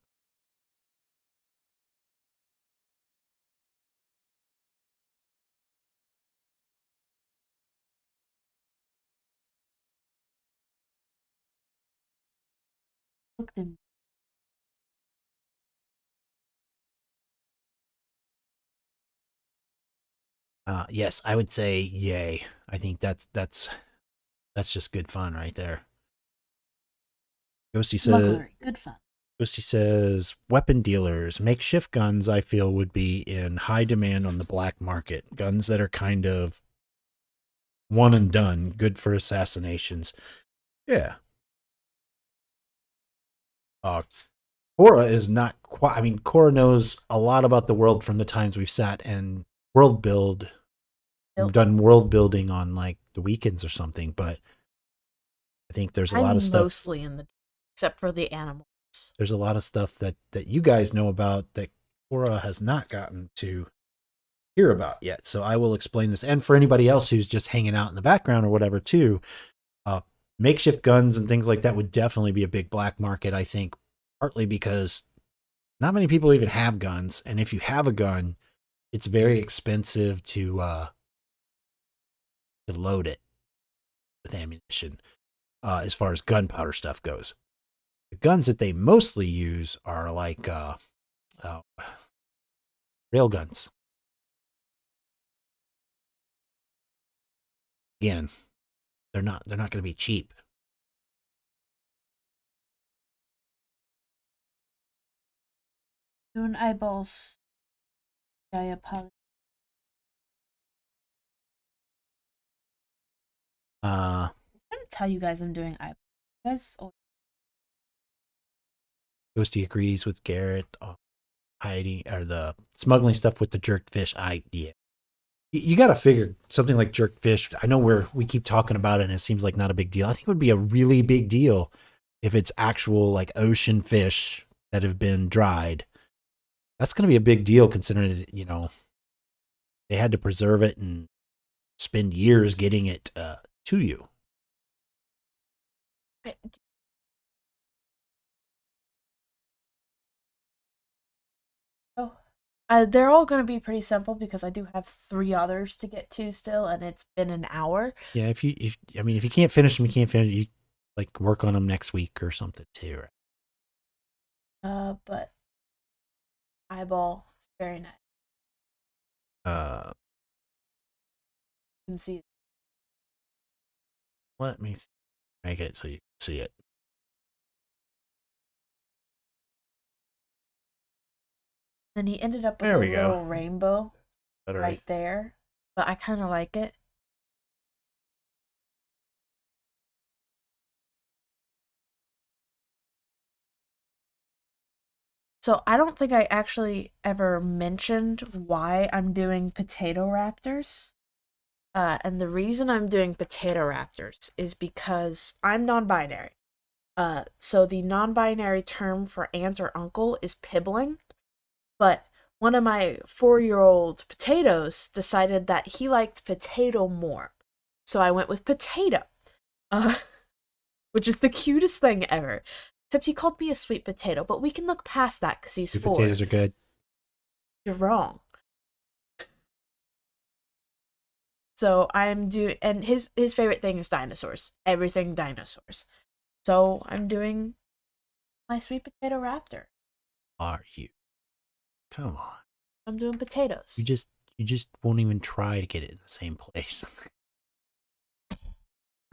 Look them. Yes, I would say yay. I think that's just good fun right there. Ghosty says, Good fun. Ghosty says, weapon dealers, makeshift guns, I feel, would be in high demand on the black market. Guns that are kind of one and done, good for assassinations. Yeah. Cora is not quite, I mean, Cora knows a lot about the world from the times we've sat and built. Done world building on like the weekends or something, but I think there's a lot of stuff. Mostly in the, except for the animals. There's a lot of stuff that you guys know about that Cora has not gotten to hear about yet. So I will explain this, and for anybody else who's just hanging out in the background or whatever too, makeshift guns and things like that would definitely be a big black market. I think partly because not many people even have guns, and if you have a gun, it's very expensive to load it with ammunition. As far as gunpowder stuff goes, the guns that they mostly use are like rail guns. Again, they're not going to be cheap. Doing eyeballs. I apologize. I didn't tell you guys I'm doing eyeballs. You guys. Ghosty agrees with Garrett. Hiding or the smuggling stuff with the jerked fish. You got to figure something like jerked fish. I know we keep talking about it and it seems like not a big deal. I think it would be a really big deal if it's actual like ocean fish that have been dried. That's going to be a big deal considering, you know, they had to preserve it and spend years getting it to you. Oh, they're all going to be pretty simple because I do have 3 others to get to still, and it's been an hour. Yeah, if you can't finish them, you can't finish. You like work on them next week or something too. Right? But eyeball is very nice. You can see. Let me make it so you can see it. Then he ended up with a little rainbow right there, but I kind of like it. So I don't think I actually ever mentioned why I'm doing potato raptors. And the reason I'm doing potato raptors is because I'm non-binary. So the non-binary term for aunt or uncle is pibbling, but one of my 4-year-old potatoes decided that he liked potato more. So I went with potato, which is the cutest thing ever. Except he called me a sweet potato, but we can look past that because he's 4. Potatoes are good. You're wrong. So I'm doing, and his favorite thing is dinosaurs. Everything dinosaurs. So I'm doing my sweet potato raptor. Are you? Come on. I'm doing potatoes. You just won't even try to get it in the same place.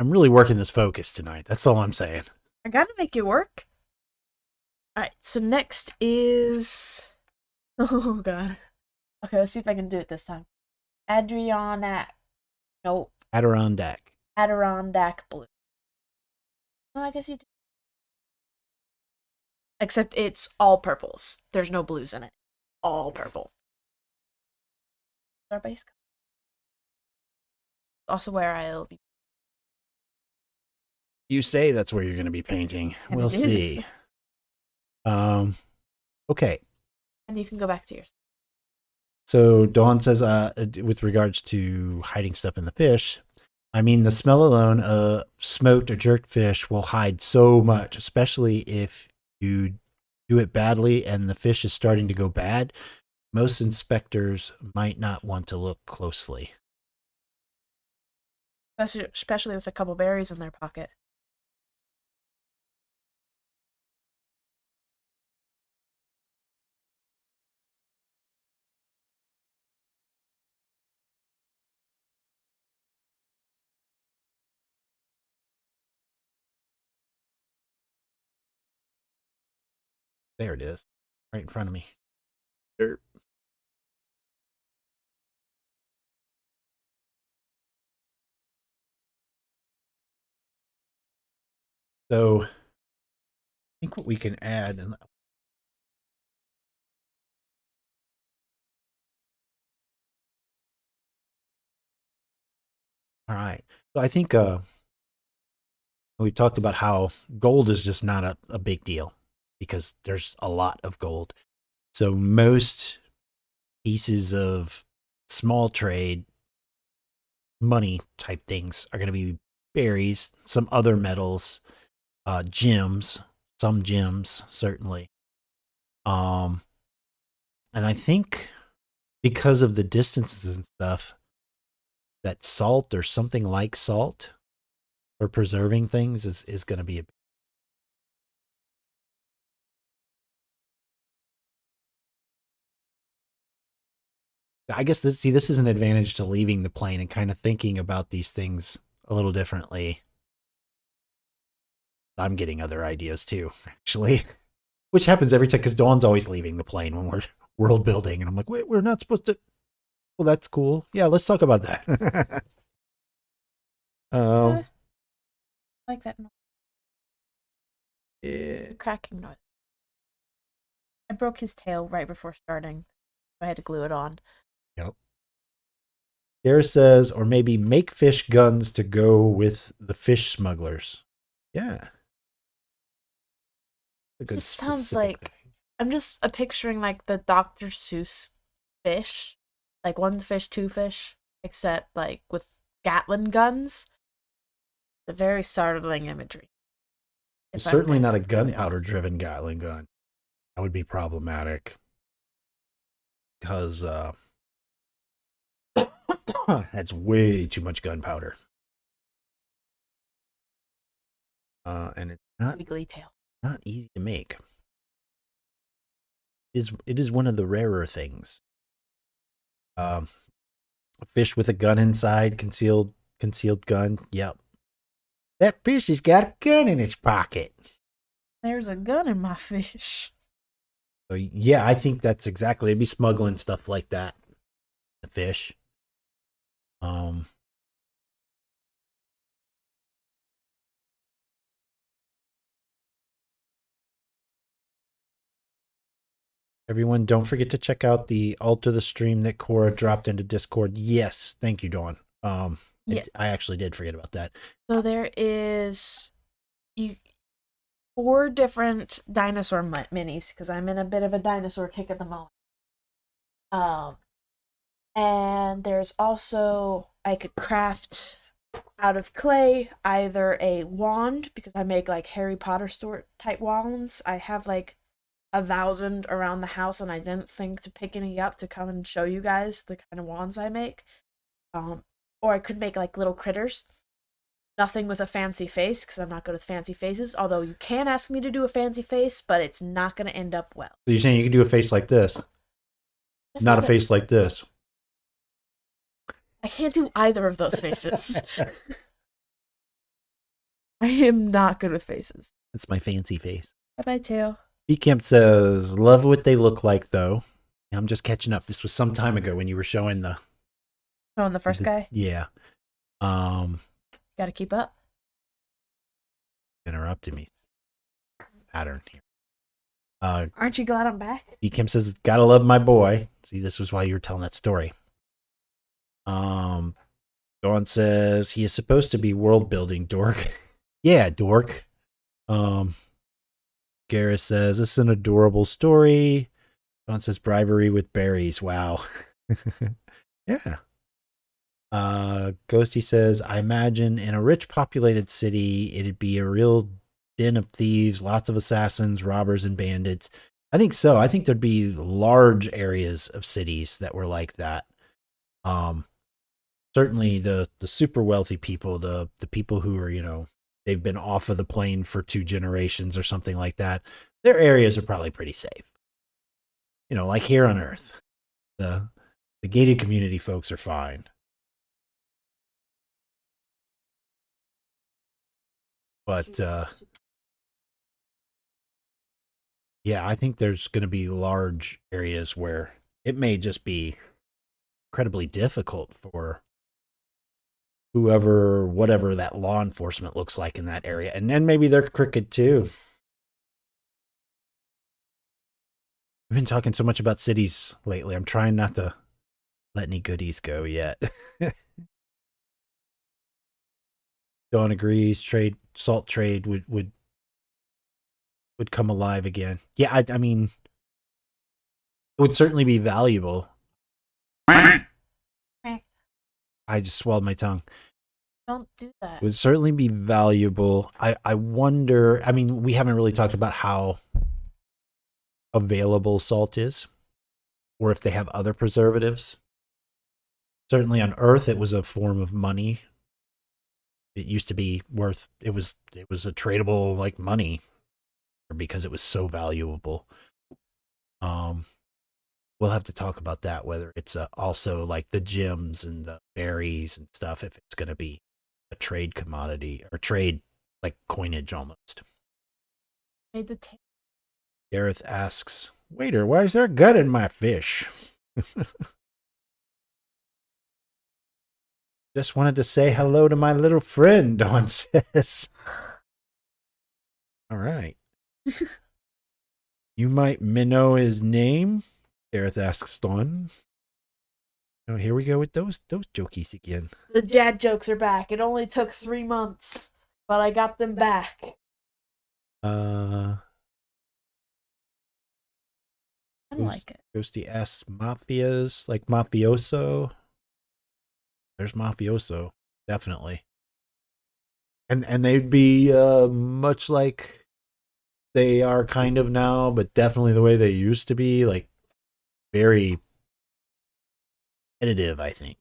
I'm really working this focus tonight. That's all I'm saying. I gotta make it work. Alright, so next is... Oh, God. Okay, let's see if I can do it this time. Adrianac. Nope. Adirondack. Adirondack blue. No, I guess you do. Except it's all purples. There's no blues in it. All purple. Our base color. Also where I'll be. You say that's where you're going to be painting. And we'll it is. see. Okay. And you can go back to yours. So Dawn says, with regards to hiding stuff in the fish, I mean, the smell alone, smoked or jerked fish will hide so much, especially if you do it badly and the fish is starting to go bad. Most inspectors might not want to look closely. Especially with a couple berries in their pocket. There it is, right in front of me. Derp. So I think what we can add, and all right. So I think we talked about how gold is just not a big deal because there's a lot of gold. So most pieces of small trade money type things are going to be berries, some other metals, gems, some gems certainly. And I think because of the distances and stuff, that salt or something like salt for preserving things is going to be I guess this is an advantage to leaving the plane and kind of thinking about these things a little differently. I'm getting other ideas too, actually, which happens every time because Dawn's always leaving the plane when we're world building, and I'm like, wait, we're not supposed to. Well, that's cool. Yeah, let's talk about that. I like that noise. Yeah. Cracking noise. I broke his tail right before starting. I had to glue it on. Yep. Dara says, or maybe make fish guns to go with the fish smugglers. Yeah. It just sounds like thing. I'm just picturing like the Dr. Seuss fish, like one fish, two fish, except like with Gatling guns. It's a very startling imagery. It's certainly not a gunpowder driven Gatling gun. That would be problematic. Because that's way too much gunpowder. And it's not not easy to make. It is one of the rarer things. A fish with a gun inside, concealed gun. Yep. That fish has got a gun in its pocket. There's a gun in my fish. So yeah, I think that's exactly. It'd be smuggling stuff like that. The fish. Everyone, don't forget to check out the alter the stream that Cora dropped into Discord. Yes, thank you, Dawn. Yes. I actually did forget about that. So there is 4 different dinosaur minis because I'm in a bit of a dinosaur kick at the moment. And there's also I could craft out of clay either a wand because I make like Harry Potter store type wands. I have like 1,000 around the house, and I didn't think to pick any up to come and show you guys the kind of wands I make. Or I could make like little critters. Nothing with a fancy face because I'm not good with fancy faces. Although you can ask me to do a fancy face, but it's not going to end up well. So you're saying you can do a face like this, not a face like this. I can't do either of those faces. I am not good with faces. That's my fancy face. Bye-bye, Tail. Camp says, love what they look like, though. I'm just catching up. This was some time ago when you were showing the... Showing the first guy? Yeah. Gotta keep up. Interrupted me. Pattern here. Aren't you glad I'm back? Kim says, gotta love my boy. See, this was why you were telling that story. Dawn says, he is supposed to be world building, dork. Yeah, dork. Gareth says, this is an adorable story. Dawn says, bribery with berries. Wow. Yeah. Ghosty says, I imagine in a rich populated city, it'd be a real den of thieves, lots of assassins, robbers, and bandits. I think so. I think there'd be large areas of cities that were like that. Certainly the super wealthy people, the people who are, they've been off of the plane for 2 generations or something like that. Their areas are probably pretty safe. Like here on Earth, the gated community folks are fine. But yeah, I think there's going to be large areas where it may just be incredibly difficult for whatever that law enforcement looks like in that area. And then maybe they're crooked too. We've been talking so much about cities lately. I'm trying not to let any goodies go yet. Dawn agrees. Salt trade would come alive again. Yeah, I mean, it would certainly be valuable. I just swallowed my tongue. Don't do that. It would certainly be valuable. I wonder, I mean, we haven't really talked about how available salt is, or if they have other preservatives. Certainly on Earth, it was a form of money. It used to be worth, it was a tradable like money because it was so valuable. We'll have to talk about that, whether it's also like the gems and the berries and stuff, if it's going to be a trade commodity or trade like coinage almost. Made the Gareth asks, waiter, why is there a gun in my fish? Just wanted to say hello to my little friend, Dawn says. All right. You might know his name? Gareth asks Dawn. Oh, here we go with those jokies again. The dad jokes are back. It only took 3 months, but I got them back. I like it. Ghosty asks mafias, like mafioso. There's mafioso, definitely. And they'd be much like they are kind of now, but definitely the way they used to be, like very competitive, I think.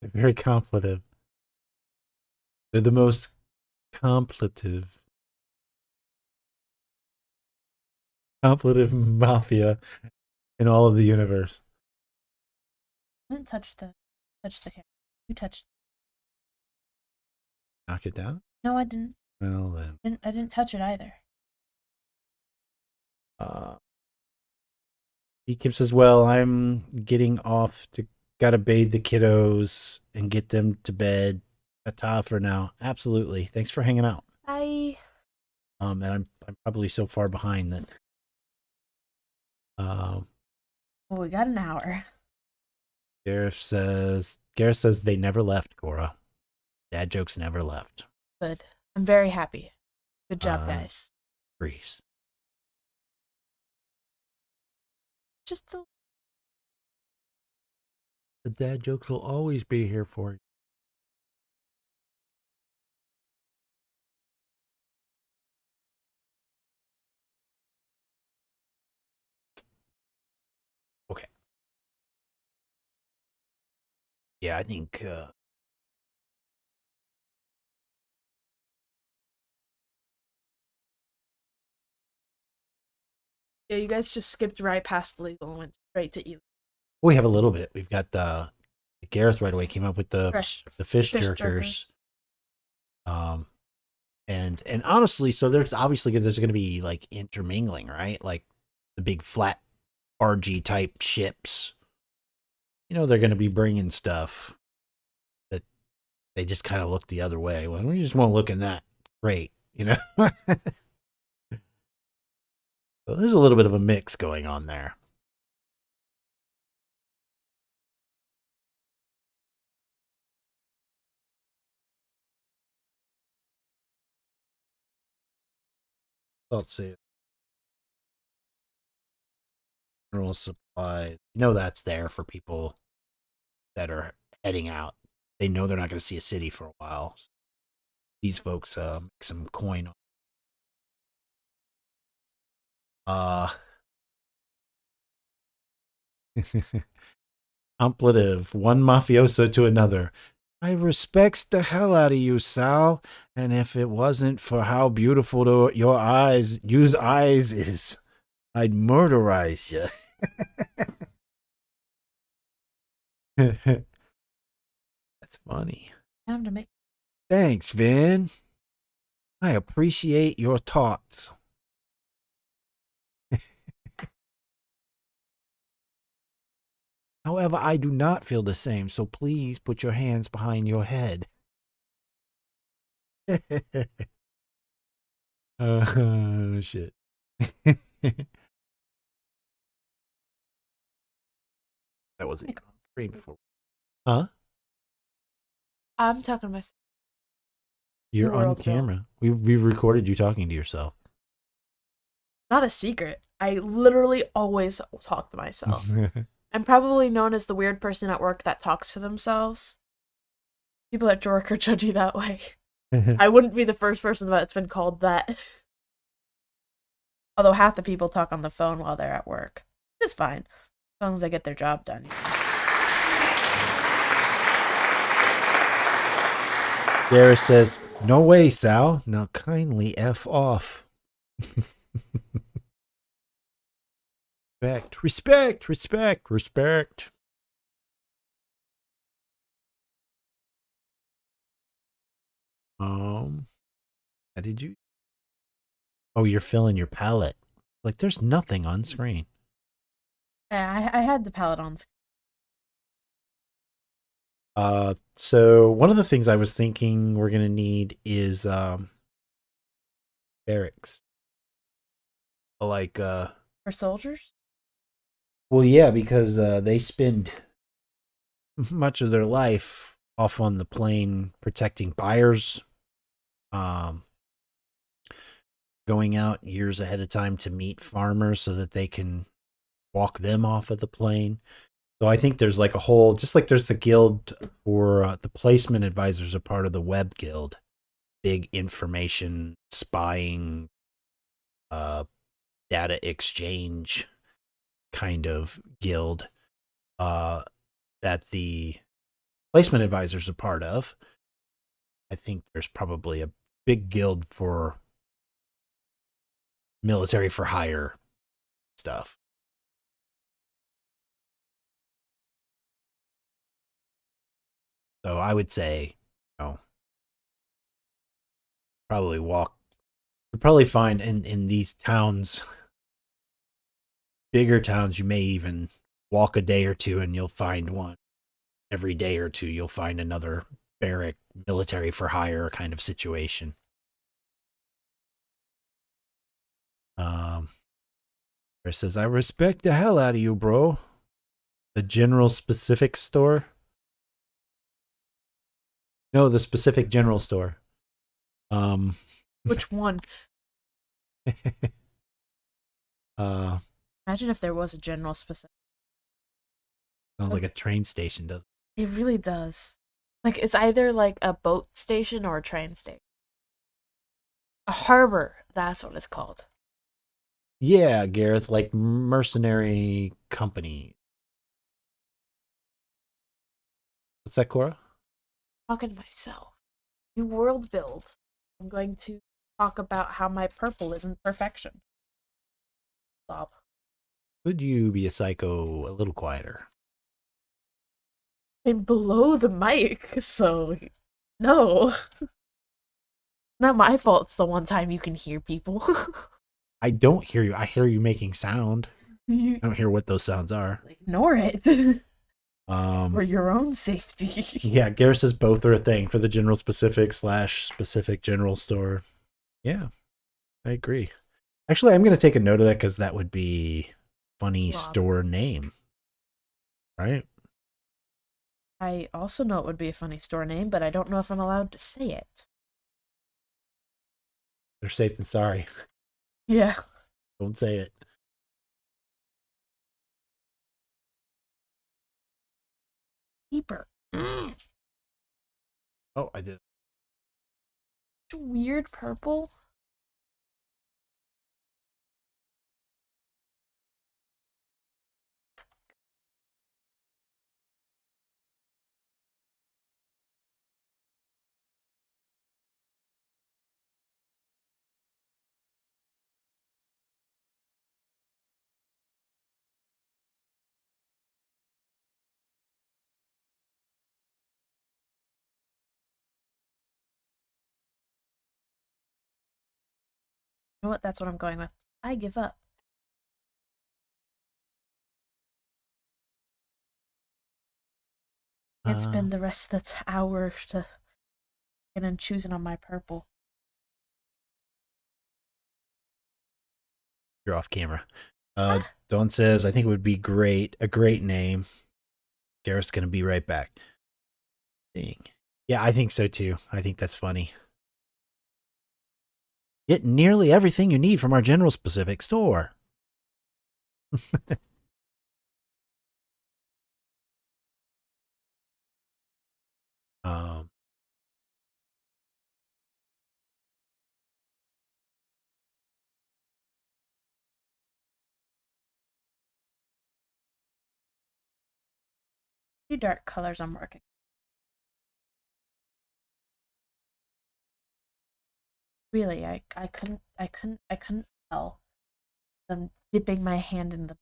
They're very contemplative. They're the most contemplative mafia in all of the universe. I didn't touch the camera. You touched. Knock it down? No, I didn't. Well then. I didn't touch it either. Kim says, well, I'm getting off to gotta bathe the kiddos and get them to bed. Ta for now. Absolutely. Thanks for hanging out. Bye. And I'm probably so far behind that. Well, we got an hour. Gareth says they never left, Cora. Dad jokes never left. Good. I'm very happy. Good job, guys. Grease. Just a The dad jokes will always be here for you. Okay. Yeah, I think Yeah, you guys just skipped right past legal and went straight to illegal. we have a little bit. We've got Gareth right away came up with Fresh the fish fish jerkers. jerkers. Um, and honestly, so there's obviously there's going to be like intermingling, right? Like the big flat RG type ships. You know, they're going to be bringing stuff that they just kind of look the other way. When we just want to look in that, great, you know. So there's a little bit of a mix going on there. Let's see. General supplies. You know that's there for people that are heading out. They know they're not going to see a city for a while. These folks make some coin. Uh, Amplative, one mafioso to another. I respects the hell out of you, Sal. And if it wasn't for how beautiful your eyes is, I'd murderize you. That's funny. Time to make. Thanks, Vin. I appreciate your thoughts. However, I do not feel the same, so please put your hands behind your head. Oh, shit. That wasn't on screen before. Huh? I'm talking to myself. You're on camera. We recorded you talking to yourself. Not a secret. I literally always talk to myself. I'm probably known as the weird person at work that talks to themselves. People at work are judgy that way. I wouldn't be the first person that's been called that. Although half the people talk on the phone while they're at work. It's fine. As long as they get their job done. Dara says, no way, Sal. Now kindly F off. Respect. How did you? Oh, you're filling your palette. Like there's nothing on screen. Yeah, I had the palette on screen. So one of the things I was thinking we're gonna need is barracks. Like For soldiers? well, yeah, because they spend much of their life off on the plane protecting buyers, going out years ahead of time to meet farmers so that they can walk them off of the plane. So I think there's like a whole, just like there's the guild for the placement advisors are part of the web guild, big information spying, data exchange kind of guild that the placement advisors are part of. I think there's probably a big guild for military for hire stuff. So I would say, you know, probably walk. You'll probably find in these towns, bigger towns, you may even walk a day or two and you'll find one. Every day or two, you'll find another barrack military for hire kind of situation. Chris says, I respect the hell out of you, bro. The general specific store? No, the specific general store. Which one? uh Imagine if there was a general specific. Sounds like Like, a train station, doesn't it really does. Like it's either like a boat station or a train station. A harbor, that's what it's called. it? Yeah, Gareth, like mercenary company. What's that, Cora? Talking to myself. You world build. I'm going to talk about how my purple isn't perfection. Bob. Could you be a psycho a little quieter? I'm below the mic, so no. Not my fault it's the one time you can hear people. I don't hear you. I hear you making sound. You I don't hear what those sounds are. ignore it Um, for your own safety. yeah, Gareth says both are a thing for the general specific slash specific general store. Yeah, I agree. Actually, I'm going to take a note of that because that would be funny Bob. store name, right? I also know it would be a funny store name, but I don't know if I'm allowed to say it. They're safe than sorry. Yeah. Don't say it. Keeper. Oh, I did. Weird purple. You know what? That's what I'm going with. I give up. Can't Uh, spend the rest of the hour to and choosing on my purple. you're off camera. Ah, Dawn says, I think it would be a great name. Gareth's going to be right back. Dang. Yeah, I think so too. I think that's funny. Get nearly everything you need from our General Specific store. um, two dark colors I'm working. Really, I couldn't tell. I'm dipping my hand in the.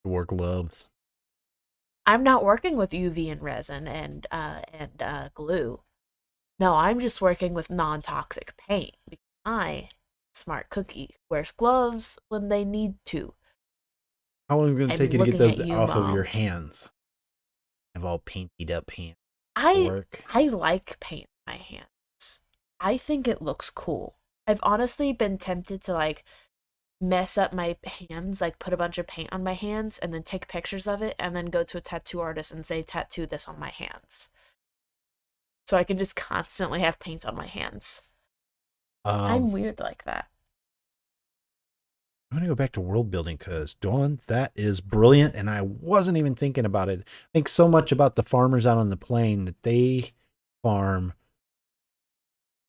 wore gloves. I'm not working with UV and resin and glue. No, I'm just working with non-toxic paint because I, smart cookie, wears gloves when they need to. How long is it going to take I'm you to get looking at those you, off of your Mom. hands? Have all painted up hands. I Work. I like paint on my hands. I think it looks cool. I've honestly been tempted to like mess up my hands, like put a bunch of paint on my hands and then take pictures of it and then go to a tattoo artist and say tattoo this on my hands. So I can just constantly have paint on my hands. Um, I'm weird like that. I'm going to go back to world building because, Dawn, that is brilliant. And I wasn't even thinking about it. I think so much about the farmers out on the plain that they farm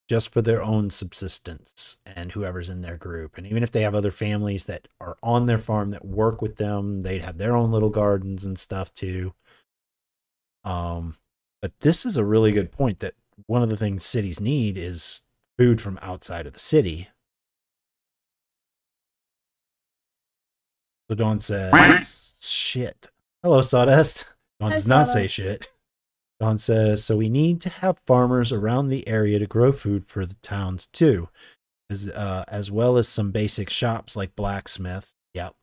just for their own subsistence and whoever's in their group. And even if they have other families that are on their farm that work with them, they'd have their own little gardens and stuff too. Um, but this is a really good point that one of the things cities need is food from outside of the city. So Dawn says, shit. Hello, Sawdust. Dawn I does saw not say this. shit. Dawn says, so we need to have farmers around the area to grow food for the towns too, as well as some basic shops like blacksmiths. Yep.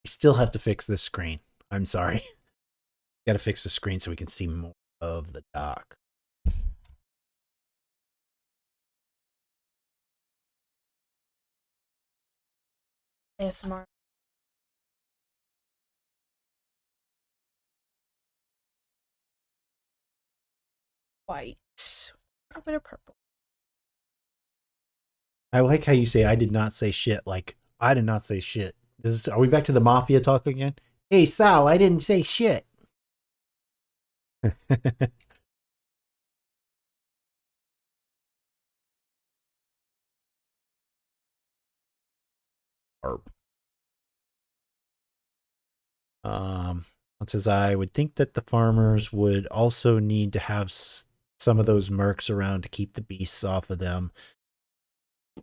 I still have to fix this screen. I'm sorry. Got to fix the screen so we can see more of the dock. ASMR. White. A little bit of purple. I like how you say I did not say shit. Like I did not say shit. Are we back to the mafia talk again? Hey Sal, I didn't say shit. Arp. It says I would think that the farmers would also need to have some of those mercs around to keep the beasts off of them,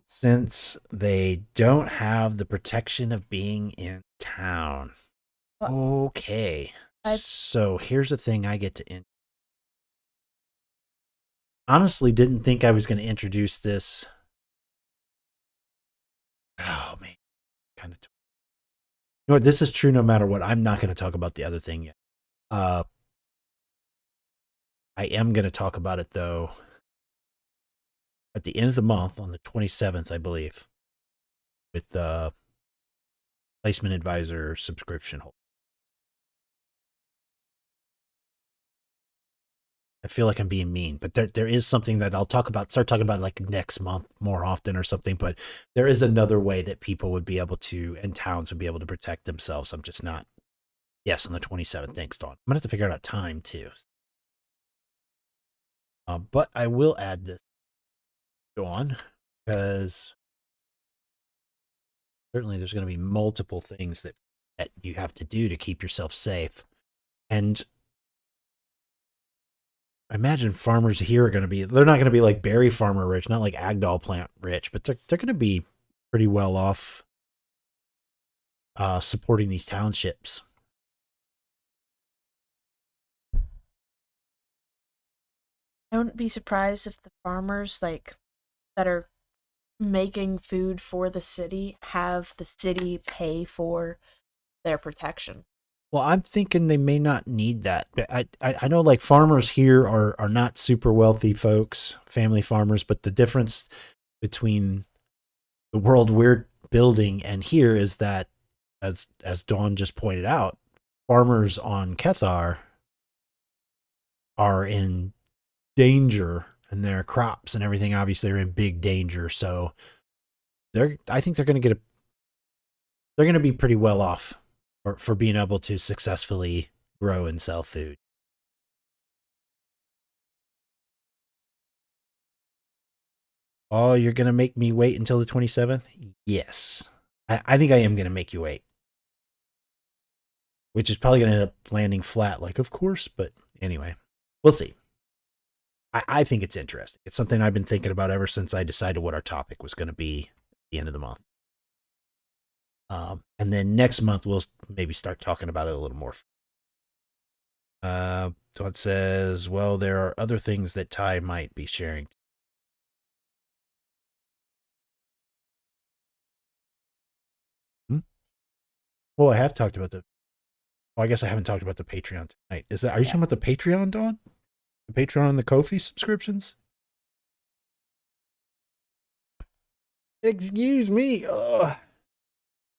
since they don't have the protection of being in town. Okay, so here's the thing I get to honestly didn't think I was going to introduce this. Oh man, kind of. You know what? This is true no matter what. I'm not going to talk about the other thing yet. I am going to talk about it though at the end of the month on the 27th, I believe, with the placement advisor subscription holder. I feel like I'm being mean, but there is something that I'll start talking about like next month more often or something. But there is another way that people would be able to, and towns would be able to protect themselves. I'm just not. Yes, on the 27th. Thanks, Dawn. I'm gonna have to figure out a time too. But I will add this, Dawn, because certainly there's going to be multiple things that you have to do to keep yourself safe, and I imagine farmers here are going to be, they're not going to be like berry farmer rich, not like Agdal plant rich, but they're going to be pretty well off supporting these townships. I wouldn't be surprised if the farmers like that are making food for the city have the city pay for their protection. Well, I'm thinking they may not need that. I know like farmers here are not super wealthy folks, family farmers, but the difference between the world we're building and here is that, as Dawn just pointed out, farmers on Kethar are in danger, and their crops and everything obviously are in big danger. So I think they're going to they're going to be pretty well off for being able to successfully grow and sell food. Oh, you're going to make me wait until the 27th? Yes. I think I am going to make you wait. Which is probably going to end up landing flat, like, of course. But anyway, we'll see. I think it's interesting. It's something I've been thinking about ever since I decided what our topic was going to be at the end of the month. And then next month, we'll maybe start talking about it a little more. So it says, well, there are other things that Ty might be sharing. Well, I have talked about I guess I haven't talked about the Patreon tonight. Are you talking about the Patreon, Dawn? The Patreon and the Ko-fi subscriptions? Excuse me. Ugh.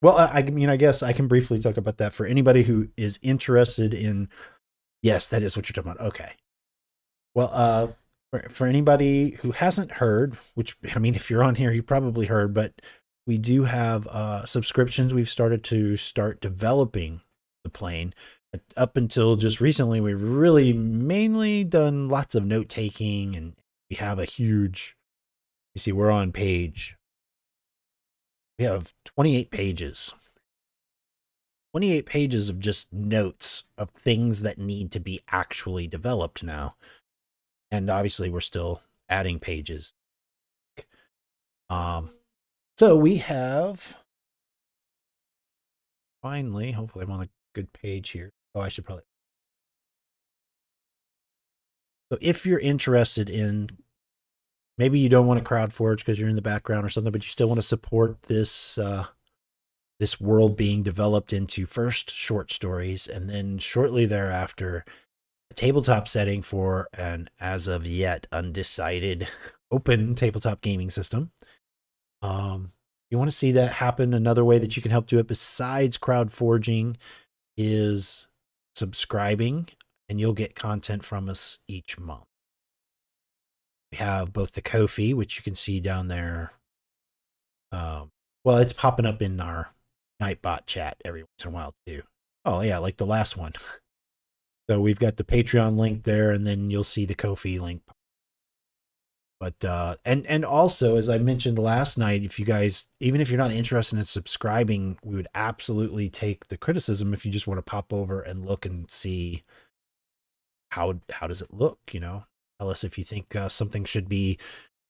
Well, I mean, I guess I can briefly talk about that for anybody who is interested in. Yes, that is what you're talking about. Okay. Well, for anybody who hasn't heard, which I mean, if you're on here, you probably heard, but we do have subscriptions. We've started developing the plane. Up until just recently, we've really mainly done lots of note taking, and we have a huge. You see, we're on page. We have 28 pages. 28 pages of just notes of things that need to be actually developed now. And obviously we're still adding pages. So we have finally, hopefully I'm on a good page here. Oh, I should probably. So if you're interested in, maybe you don't want to CrowdForge because you're in the background or something, but you still want to support this this world being developed into first short stories, and then shortly thereafter a tabletop setting for an as of yet undecided open tabletop gaming system. You want to see that happen, another way that you can help do it besides CrowdForging is subscribing, and you'll get content from us each month. We have both the Ko-fi, which you can see down there Well, it's popping up in our Nightbot chat every once in a while too. Oh yeah, like the last one. So we've got the Patreon link there, and then you'll see the Ko-fi link. But and also, as I mentioned last night, if you guys, even if you're not interested in subscribing, we would absolutely take the criticism if you just want to pop over and look and see how does it look. Tell us if you think something should be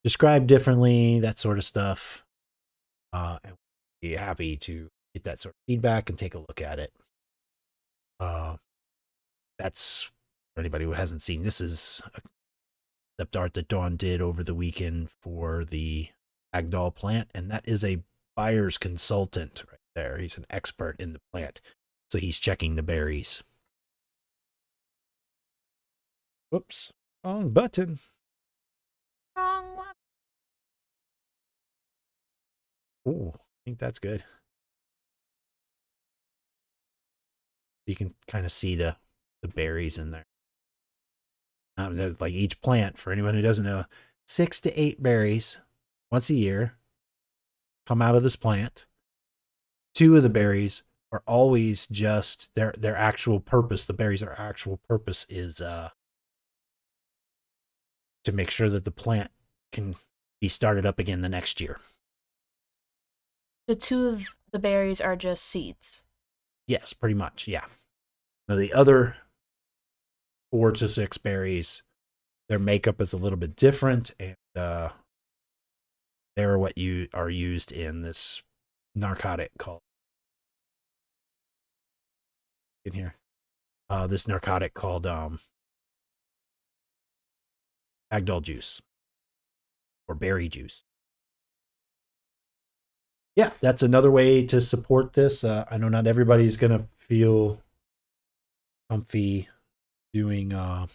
described differently, that sort of stuff. And we'd be happy to get that sort of feedback and take a look at it. That's for anybody who hasn't seen. This is a concept art that Dawn did over the weekend for the Agdal plant, and that is a buyer's consultant right there. He's an expert in the plant, so he's checking the berries. Whoops, wrong button. Wrong one. Oh, I think that's good. You can kind of see the berries in there. Like each plant, for anyone who doesn't know, 6 to 8 berries once a year come out of this plant. 2 of the berries are always just their actual purpose. The berries, their actual purpose is to make sure that the plant can be started up again the next year. The 2 of the berries are just seeds. Yes, pretty much. Yeah. Now the other 4 to 6 berries, their makeup is a little bit different, and they're what you are used in this narcotic called in here. This narcotic called Agdal juice or berry juice. Yeah, that's another way to support this. I know not everybody's gonna feel comfy doing what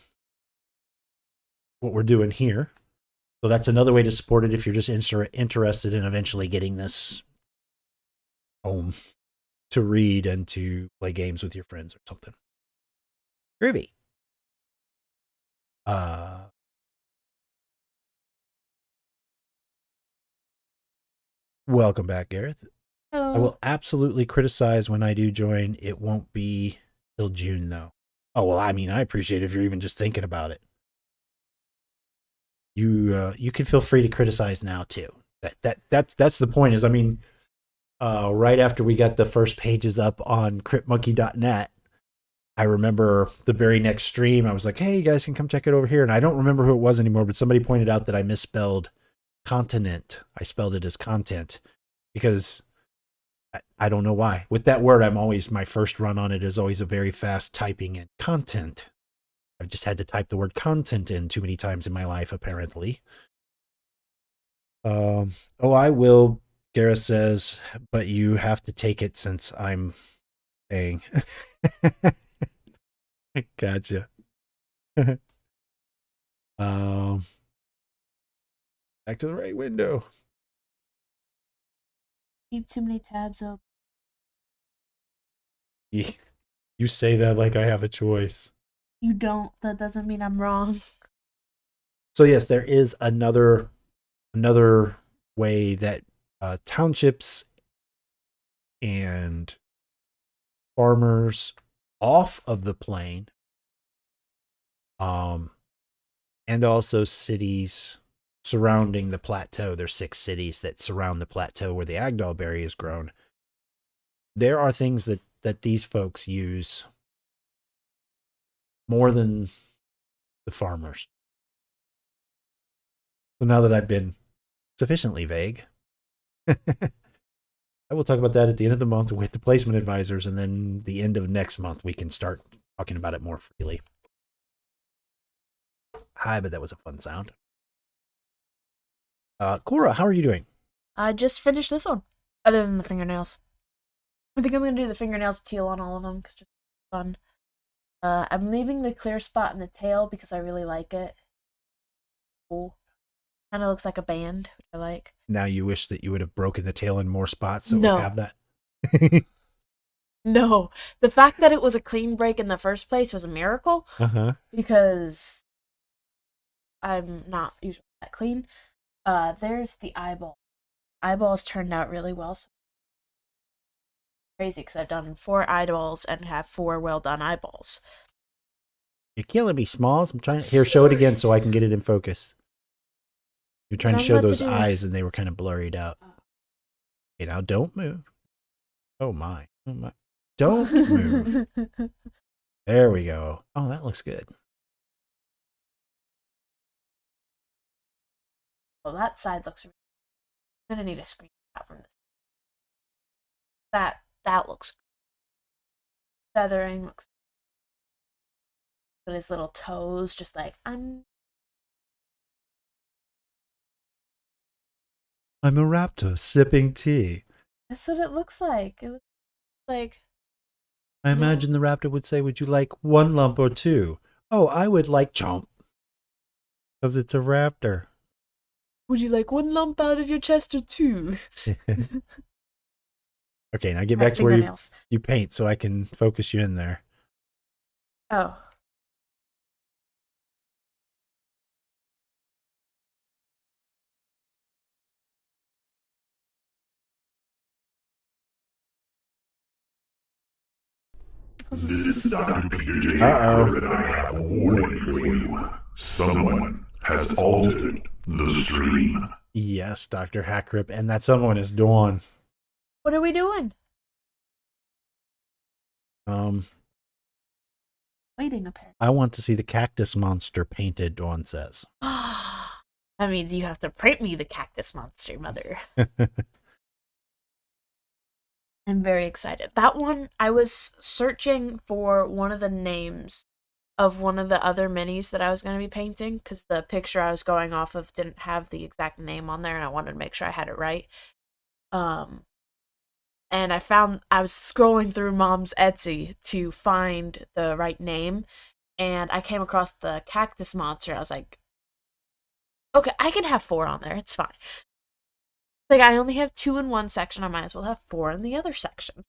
we're doing here. So that's another way to support it if you're just interested in eventually getting this home to read and to play games with your friends or something. Groovy. Welcome back, Gareth. Hello. I will absolutely criticize when I do join. It won't be till June, though. Oh, well, I mean, I appreciate it if you're even just thinking about it. You can feel free to criticize now too. That's the point. Is, I mean, right after we got the first pages up on cryptmonkey.net, I remember the very next stream, I was like, hey, you guys can come check it over here. And I don't remember who it was anymore, but somebody pointed out that I misspelled continent. I spelled it as content because I don't know why. With that word, my first run on it is always a very fast typing in content. I've just had to type the word content in too many times in my life, apparently. Oh, I will, Gareth says, but you have to take it since I'm paying. Gotcha. Back to the right window. Keep too many tabs open. You say that like I have a choice. You don't. That doesn't mean I'm wrong. So yes, there is another way that townships and farmers off of the plain, and also cities surrounding the plateau. There's 6 cities that surround the plateau where the Agdal berry is grown. There are things that these folks use more than the farmers. So now that I've been sufficiently vague, I will talk about that at the end of the month with the placement advisors, and then the end of next month we can start talking about it more freely. Hi, but that was a fun sound. Cora, how are you doing? I just finished this one, other than the fingernails. I think I'm going to do the fingernails teal on all of them because it's just fun. I'm leaving the clear spot in the tail because I really like it. Cool. Kind of looks like a band, which I like. Now you wish that you would have broken the tail in more spots so it No. would have that? No. The fact that it was a clean break in the first place was a miracle. Because I'm not usually that clean. There's the eyeball. eyeballs turned out really well. So crazy because I've done 4 eyeballs and have 4 well done eyeballs. You're killing me, Smalls. I'm trying. Here, show it again so I can get it in focus. You're trying to I'm show about to those do eyes, is and they were kind of blurred out. Okay, now don't move. Oh my. Oh my. Don't move. There we go. Oh, that looks good. well, that side looks. I'm gonna need a screenshot from this. That looks. Feathering looks. With his little toes, just like I'm a raptor sipping tea. That's what it looks like. It looks like. I imagine the raptor would say, "Would you like 1 lump or 2?" Oh, I would like chomp. Because it's a raptor. Would you like 1 lump out of your chest or 2? Okay, now get back to where fingernails. you paint so I can focus you in there. Oh. This is Dr. Peter J. Uh-oh. and I have a warning for you. Someone has altered the stream. Yes, Dr. Hackrip, and that someone is Dawn. What are we doing? Waiting, apparently. I want to see the cactus monster painted, Dawn says. That means you have to print me the cactus monster, Mother. I'm very excited. That one, I was searching for one of the names of one of the other minis that I was going to be painting because the picture I was going off of didn't have the exact name on there, and I wanted to make sure I had it right. And I was scrolling through Mom's Etsy to find the right name, and I came across the cactus monster. I was like, okay, I can have 4 on there. It's fine. Like, I only have 2 in one section. I might as well have 4 in the other section.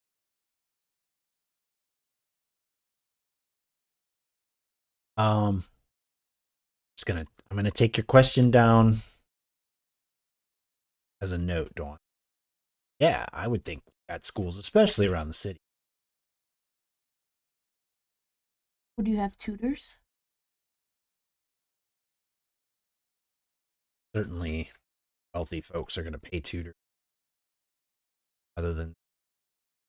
I'm gonna take your question down as a note, Dawn. Yeah, I would think at schools, especially around the city. Would you have tutors? Certainly wealthy folks are gonna pay tutors rather than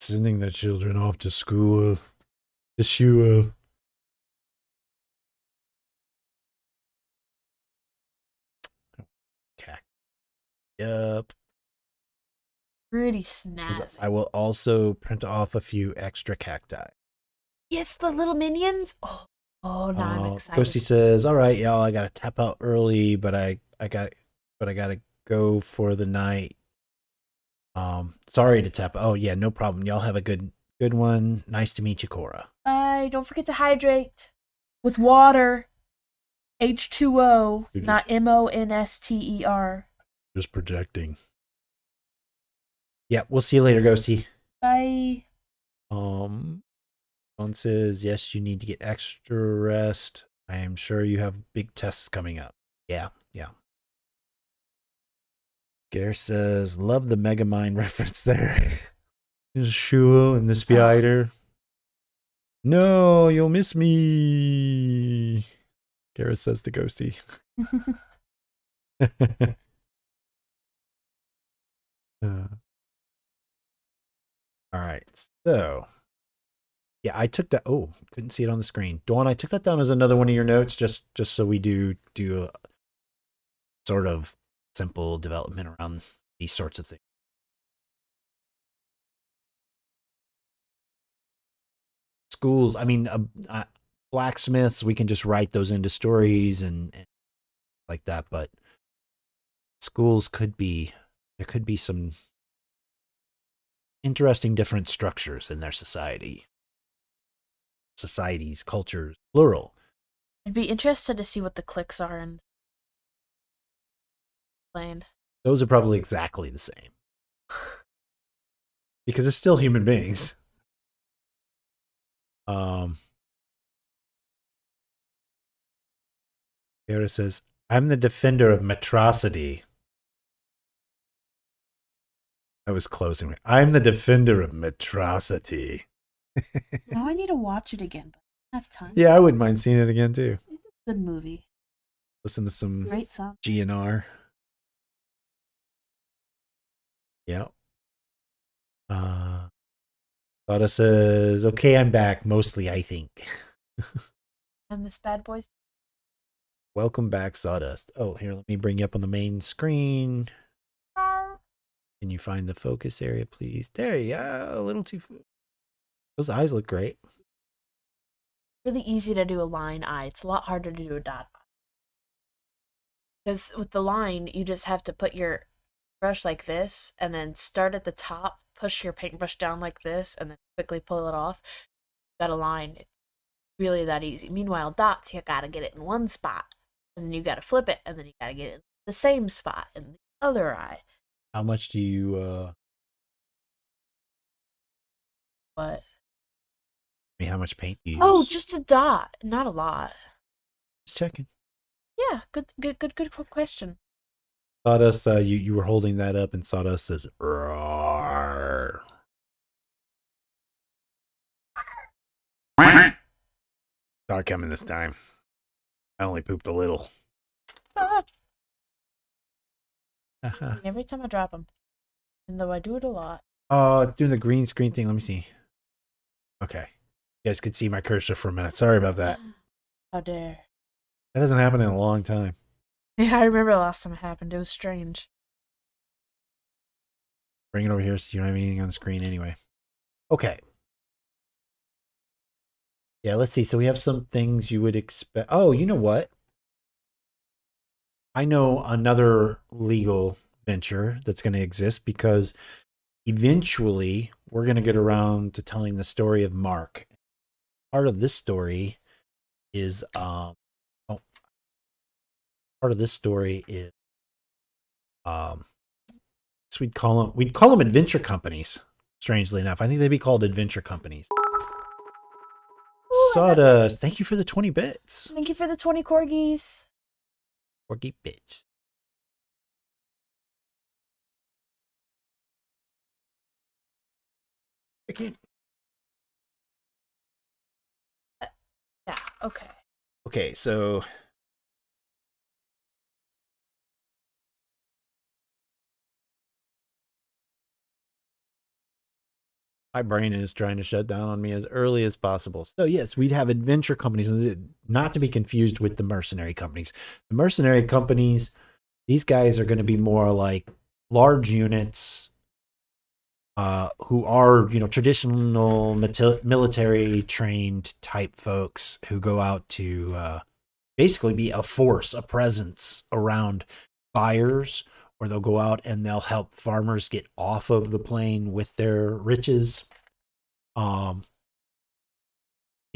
sending their children off to school. To school. Yep. Pretty snazzy. I will also print off a few extra cacti. Yes, the little minions. Oh, now I'm excited. Ghosty says, "All right, y'all, I gotta tap out early, but I gotta go for the night. Sorry to tap. Oh yeah, no problem. Y'all have a good one. Nice to meet you, Cora. Bye. Don't forget to hydrate with water. H2O, not MONSTER. Just projecting. Yeah, we'll see you later, Ghosty. Bye. One says, yes, you need to get extra rest. I am sure you have big tests coming up. Yeah. Gare says, love the Megamind reference there. There's Shul and the spider. No, you'll miss me. Garrett says to Ghosty. All right, so yeah, I took that. Oh, couldn't see it on the screen. Dawn, I took that down as another one of your notes, just so we do a sort of simple development around these sorts of things. Schools, I mean, blacksmiths, we can just write those into stories and like that, but schools there could be some interesting different structures in their societies, cultures, plural. I'd be interested to see what the clicks are in playing. Those are probably exactly the same. Because it's still human beings. Here it says, I'm the defender of metrosity. I was closing. I'm the defender of metrocity. Now I need to watch it again, but I don't have time. Yeah, I wouldn't mind seeing it again too. It's a good movie. Listen to some Great song. GNR. Yeah. Thought says, okay, I'm back. Mostly, I think. And this bad boy's. Welcome back, Sawdust. Oh, here, let me bring you up on the main screen. Can you find the focus area, please? There you go. A little too. Those eyes look great. Really easy to do a line eye. It's a lot harder to do a dot eye. Because with the line, you just have to put your brush like this, and then start at the top, push your paintbrush down like this, and then quickly pull it off. Got a line. It's really that easy. Meanwhile, dots, you gotta get it in one spot, and then you gotta flip it, and then you gotta get it in the same spot in the other eye. How much do you, What? I mean, how much paint do you Oh, use? just a dot, not a lot. Just checking. Yeah, good question. Sawdust, you were holding that up, and Sawdust says, roar. Not coming this time. I only pooped a little. Every time I drop them, and though I do it a lot. Doing the green screen thing. Let me see. Okay. You guys could see my cursor for a minute. Sorry about that. How dare. That hasn't happened in a long time. Yeah, I remember the last time it happened. It was strange. Bring it over here so you don't have anything on the screen anyway. Okay. Yeah, let's see. So we have some things you would expect. Oh, you know what? I know another legal venture that's going to exist because eventually we're going to get around to telling the story of Mark. Part of this story is part of this story is so we'd call them adventure companies. Strangely enough, I think they'd be called adventure companies. Sawdust, thank you for the 20 bits. Thank you for the 20 corgis. Corgi bitch. Okay. Yeah, okay. Okay, so my brain is trying to shut down on me as early as possible. So yes, we'd have adventure companies, not to be confused with the mercenary companies. The mercenary companies, these guys are going to be more like large units who are, traditional military trained type folks who go out to basically be a force, a presence around fires, or they'll go out and they'll help farmers get off of the plane with their riches. The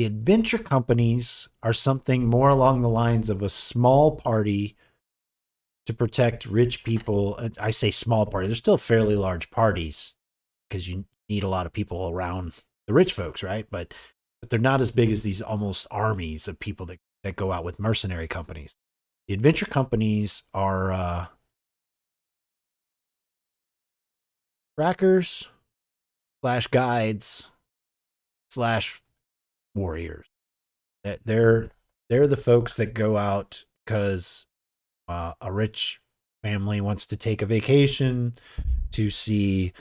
adventure companies are something more along the lines of a small party to protect rich people. I say small party, they're still fairly large parties because you need a lot of people around the rich folks, right? But they're not as big as these almost armies of people that go out with mercenary companies. The adventure companies are trackers / guides / warriors. They're the folks that go out because a rich family wants to take a vacation to see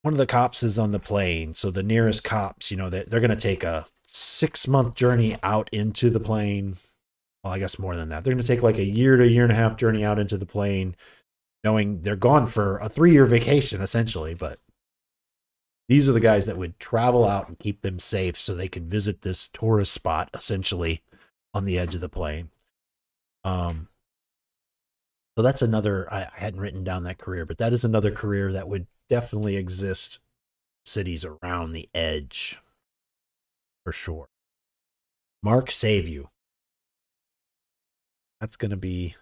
one of the cops is on the plane. So the nearest cops, they're going to take a 6-month journey out into the plane. Well, I guess more than that. They're going to take like a year to a year and a half journey out into the plane, knowing they're gone for a 3-year vacation, essentially. But these are the guys that would travel out and keep them safe so they could visit this tourist spot, essentially, on the edge of the plane. So that's another, I hadn't written down that career, but that is another career that would definitely exist cities around the edge for sure. Mark, save you. That's going to be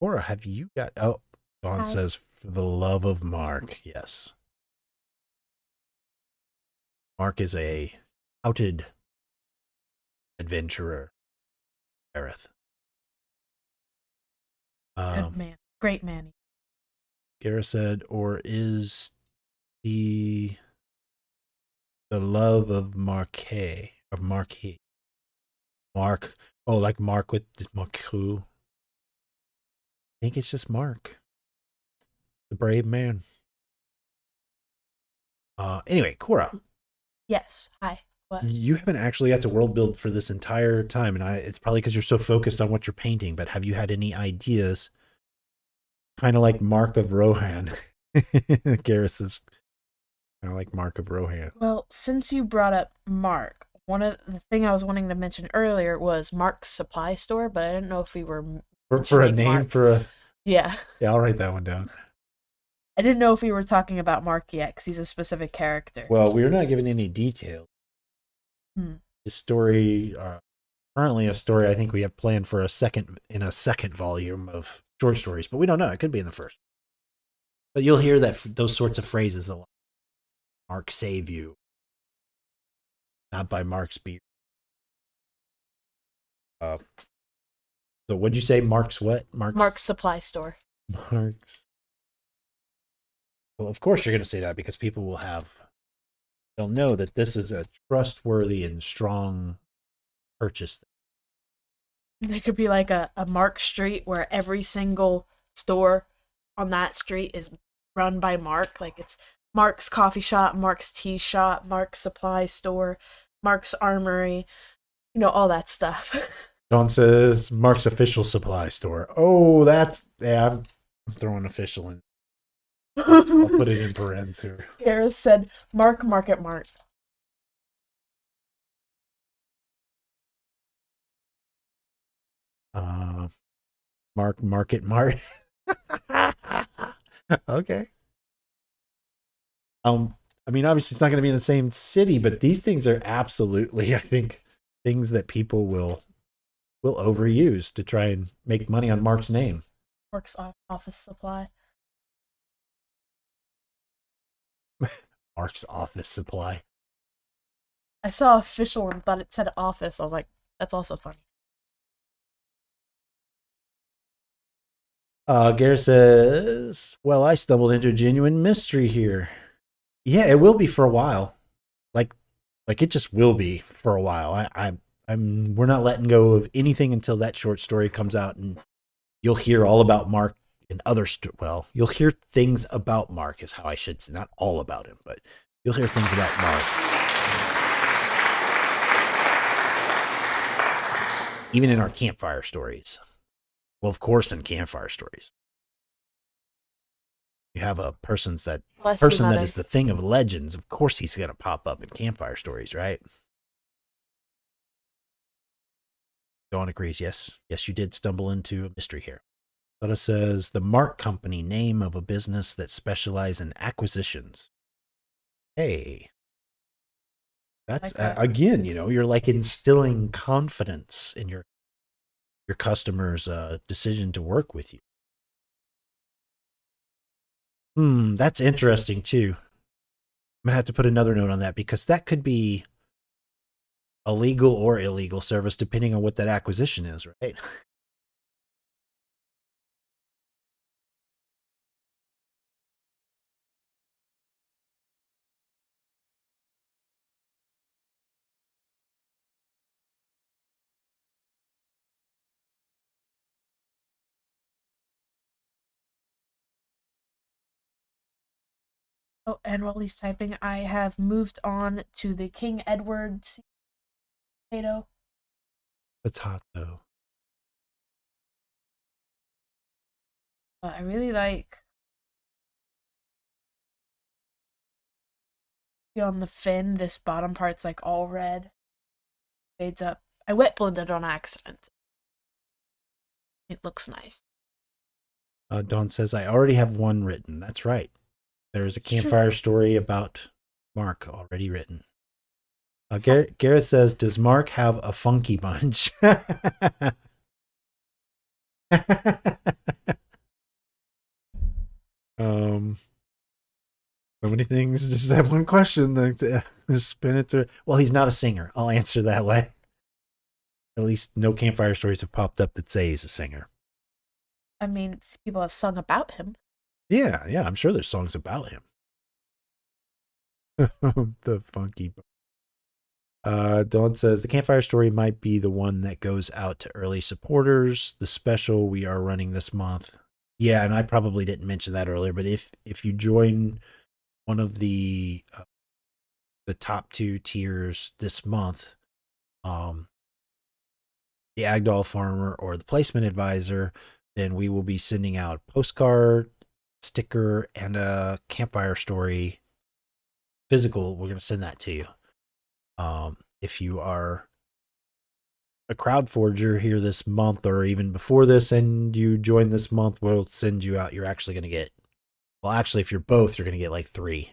or have you got, oh, Dawn says For the love of Mark, yes. Mark is a outed adventurer. Gareth. Good man. Great man. Gareth said, or is the love of Marquet, of Marquis. Mark. Oh, like Mark with the Marcou. I think it's just Mark. The brave man. Anyway, Cora. Yes. Hi. What? You haven't actually had to world build for this entire time, and it's probably because you're so focused on what you're painting, but have you had any ideas? Kind of like Mark of Rohan. Gareth is kind of like Mark of Rohan. Well, since you brought up Mark, one of the thing I was wanting to mention earlier was Mark's supply store, but I didn't know if we were For a name Mark. for a... Yeah, I'll write that one down. I didn't know if we were talking about Mark yet, because he's a specific character. Well, we're not given any details. The story, currently a story I think we have planned for a second volume of short stories, but we don't know. It could be in the first. But you'll hear those sorts of phrases a lot. Mark save you. Not by Mark's beard. So what'd you say? Mark's what? Mark's supply store. Mark's. Well, of course you're going to say that because people they'll know that this is a trustworthy and strong purchase. There could be like a Mark Street where every single store on that street is run by Mark. Like it's Mark's coffee shop, Mark's tea shop, Mark's supply store, Mark's armory, all that stuff. Don says Mark's official supply store. Oh, I'm throwing official in. I'll put it in parentheses here. Gareth said, Mark Market Mart. Mark Market Mart. Okay. I mean, obviously it's not going to be in the same city, but these things are absolutely, I think, things that people will overuse to try and make money on Mark's name. Mark's office supply. Mark's office supply. I saw official and thought it said office. I was like, that's also funny. Gareth says, well, I stumbled into a genuine mystery here. Yeah, it will be for a while. Like it just will be for a while. We're not letting go of anything until that short story comes out, and you'll hear all about Mark and you'll hear things about Mark is how I should say, not all about him, but you'll hear things about Mark. Even in our campfire stories. Well, of course, in campfire stories. You have a person that is the thing of legends. Of course, he's going to pop up in campfire stories, right? Dawn agrees. Yes, you did stumble into a mystery here. Letta says the Mark Company, name of a business that specializes in acquisitions. Hey, that's again, you're like instilling confidence in your customer's decision to work with you. That's interesting too. I'm gonna have to put another note on that because that could be a legal or illegal service depending on what that acquisition is, right? Oh, and while he's typing, I have moved on to the King Edward potato. That's hot though. I really like on the fin, this bottom part's like all red. Fades up. I wet blended on accident. It looks nice. Dawn says, I already have one written. That's right. There's a campfire story about Mark already written. Gareth says, does Mark have a funky bunch? many things. Just that one question. Just spin it through. Well, he's not a singer. I'll answer that way. At least no campfire stories have popped up that say he's a singer. I mean, people have sung about him. Yeah, I'm sure there's songs about him. The funky. Dawn says the campfire story might be the one that goes out to early supporters. The special we are running this month. Yeah, and I probably didn't mention that earlier, but if you join one of the top 2 tiers this month, the Agdal Farmer or the Placement Advisor, then we will be sending out a postcard, sticker, and a campfire story physical. We're going to send that to you. If you are a crowd forger here this month or even before this and you join this month, we'll send you out. You're actually going to get, well, actually, if you're both, you're going to get like 3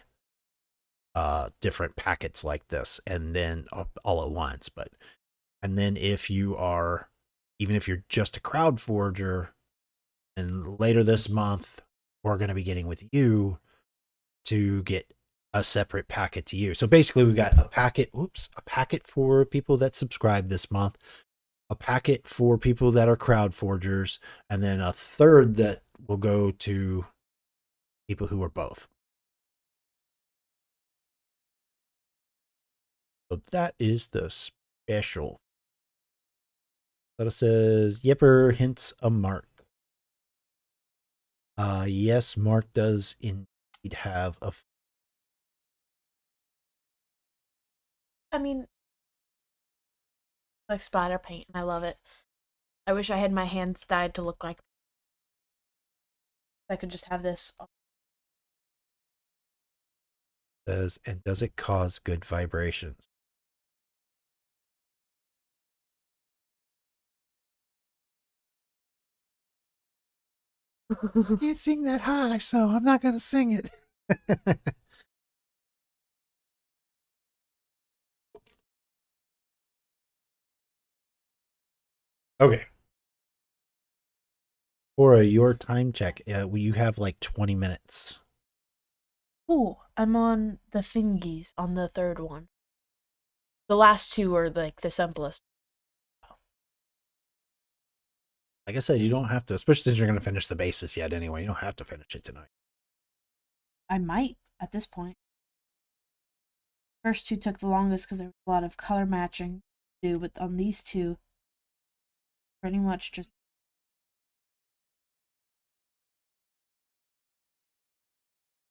different packets like this, and then all at once. And then if you are, even if you're just a crowd forger, and later this month, we're going to be getting with you to get a separate packet to you. So basically we've got a packet for people that subscribe this month, a packet for people that are crowd forgers, and then a third that will go to people who are both. So that is the special. That says Yipper hints a mark. Yes, Mark does indeed have a. I mean, like spider paint, and I love it. I wish I had my hands dyed to look like. I could just have this. Says, and does it cause good vibrations? I can't sing that high, so I'm not going to sing it. Okay. Cora, your time check. You have like 20 minutes. Ooh, I'm on the fingies on the third one. The last 2 are like the simplest. Like I said, you don't have to, especially since you're going to finish the basis yet anyway. You don't have to finish it tonight. I might at this point. First 2 took the longest because there was a lot of color matching to do, but on these 2, pretty much just.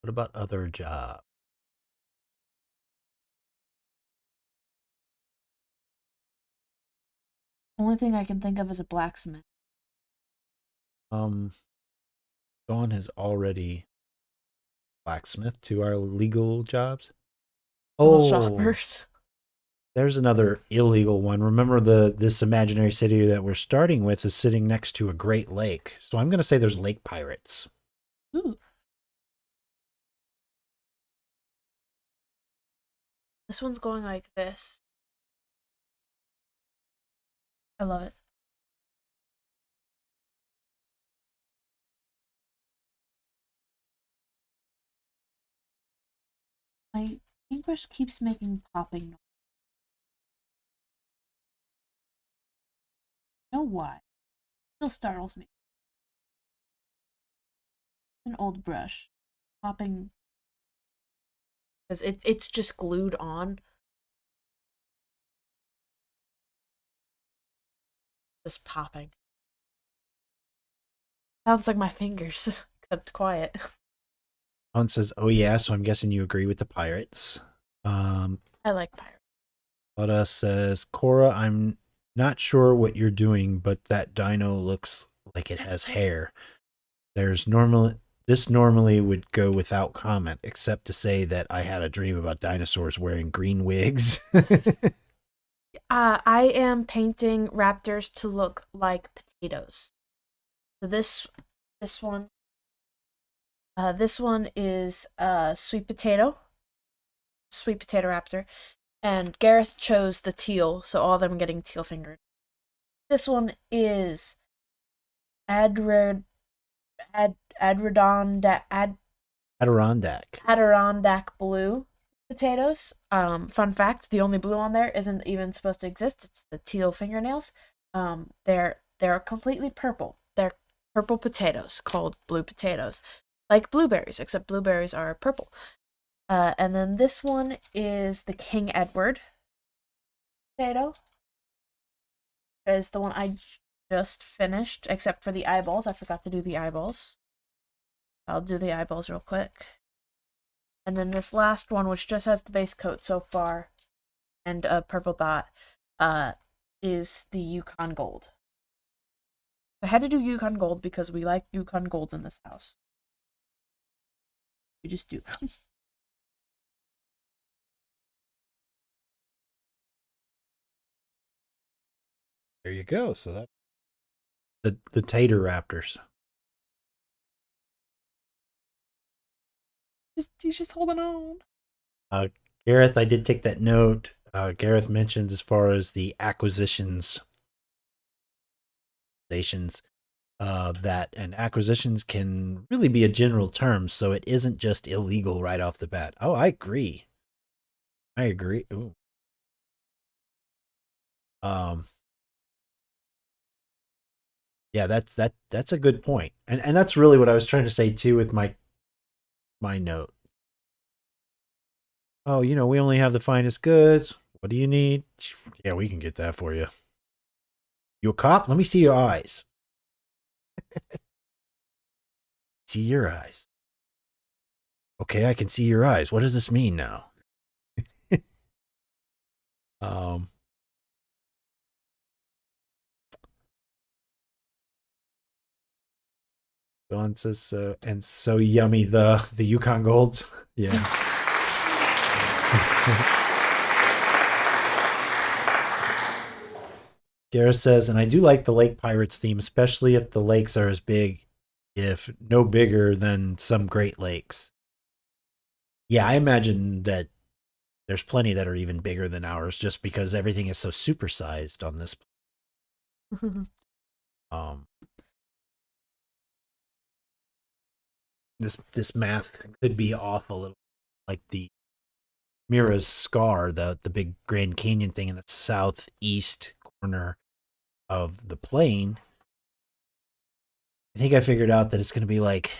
What about other jobs? Only thing I can think of is a blacksmith. Dawn has already blacksmith to our legal jobs. Shoppers. There's another illegal one. Remember this imaginary city that we're starting with is sitting next to a great lake. So I'm going to say there's lake pirates. Ooh. This one's going like this. I love it. My paintbrush keeps making popping noise. I don't know why. It still startles me. An old brush. Popping. Because it's just glued on. Just popping. Sounds like my fingers, except quiet. Dawn says, oh yeah, so I'm guessing you agree with the pirates. I like pirates. Lotta says, Cora, I'm not sure what you're doing, but that dino looks like it has hair. This normally would go without comment, except to say that I had a dream about dinosaurs wearing green wigs. I am painting raptors to look like potatoes. So this one is sweet potato raptor, and Gareth chose the teal, so all of them are getting teal fingered. This one is Adirondack. Adirondack blue potatoes. Fun fact: the only blue on there isn't even supposed to exist. It's the teal fingernails. They're completely purple. They're purple potatoes called blue potatoes, like blueberries, except blueberries are purple. And then this one is the King Edward potato. Is the one I just finished, except for the eyeballs. I forgot to do the eyeballs. I'll do the eyeballs real quick. And then this last one, which just has the base coat so far, and a purple dot, is the Yukon Gold. I had to do Yukon Gold because we like Yukon Golds in this house. We just do. There you go. So that the tater raptors. He's just holding on. Gareth, I did take that note. Gareth mentions as far as the acquisitions stations, that and acquisitions can really be a general term, so it isn't just illegal right off the bat. Oh, I agree. I agree. Ooh. Yeah, that's a good point. And that's really what I was trying to say too with my note. Oh, we only have the finest goods. What do you need? Yeah, we can get that for you. You a cop? Let me see your eyes. See your eyes. Okay, I can see your eyes. What does this mean now? Dawn says and so yummy the Yukon Golds. Yeah. Gareth says, and I do like the Lake Pirates theme, especially if the lakes are as big, if no bigger than some Great Lakes. Yeah, I imagine that there's plenty that are even bigger than ours just because everything is so supersized on this. This math could be off a little, like the Mira's Scar, the big Grand Canyon thing in the southeast corner of the plain. I think I figured out that it's going to be like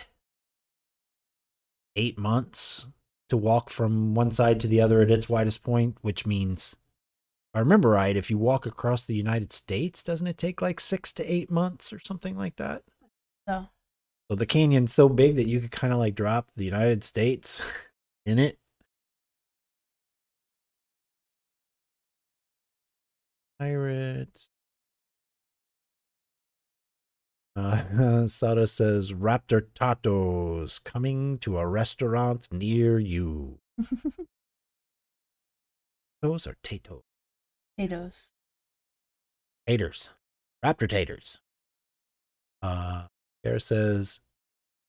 8 months to walk from one side to the other at its widest point, which means, if I remember right, if you walk across the United States, doesn't it take like 6 to 8 months or something like that? No. So the canyon's so big that you could kind of like drop the United States in it. Pirates. Sada says Raptor Tatos coming to a restaurant near you. Those are Tato. Potatoes. Taters. Raptor taters. Sarah says,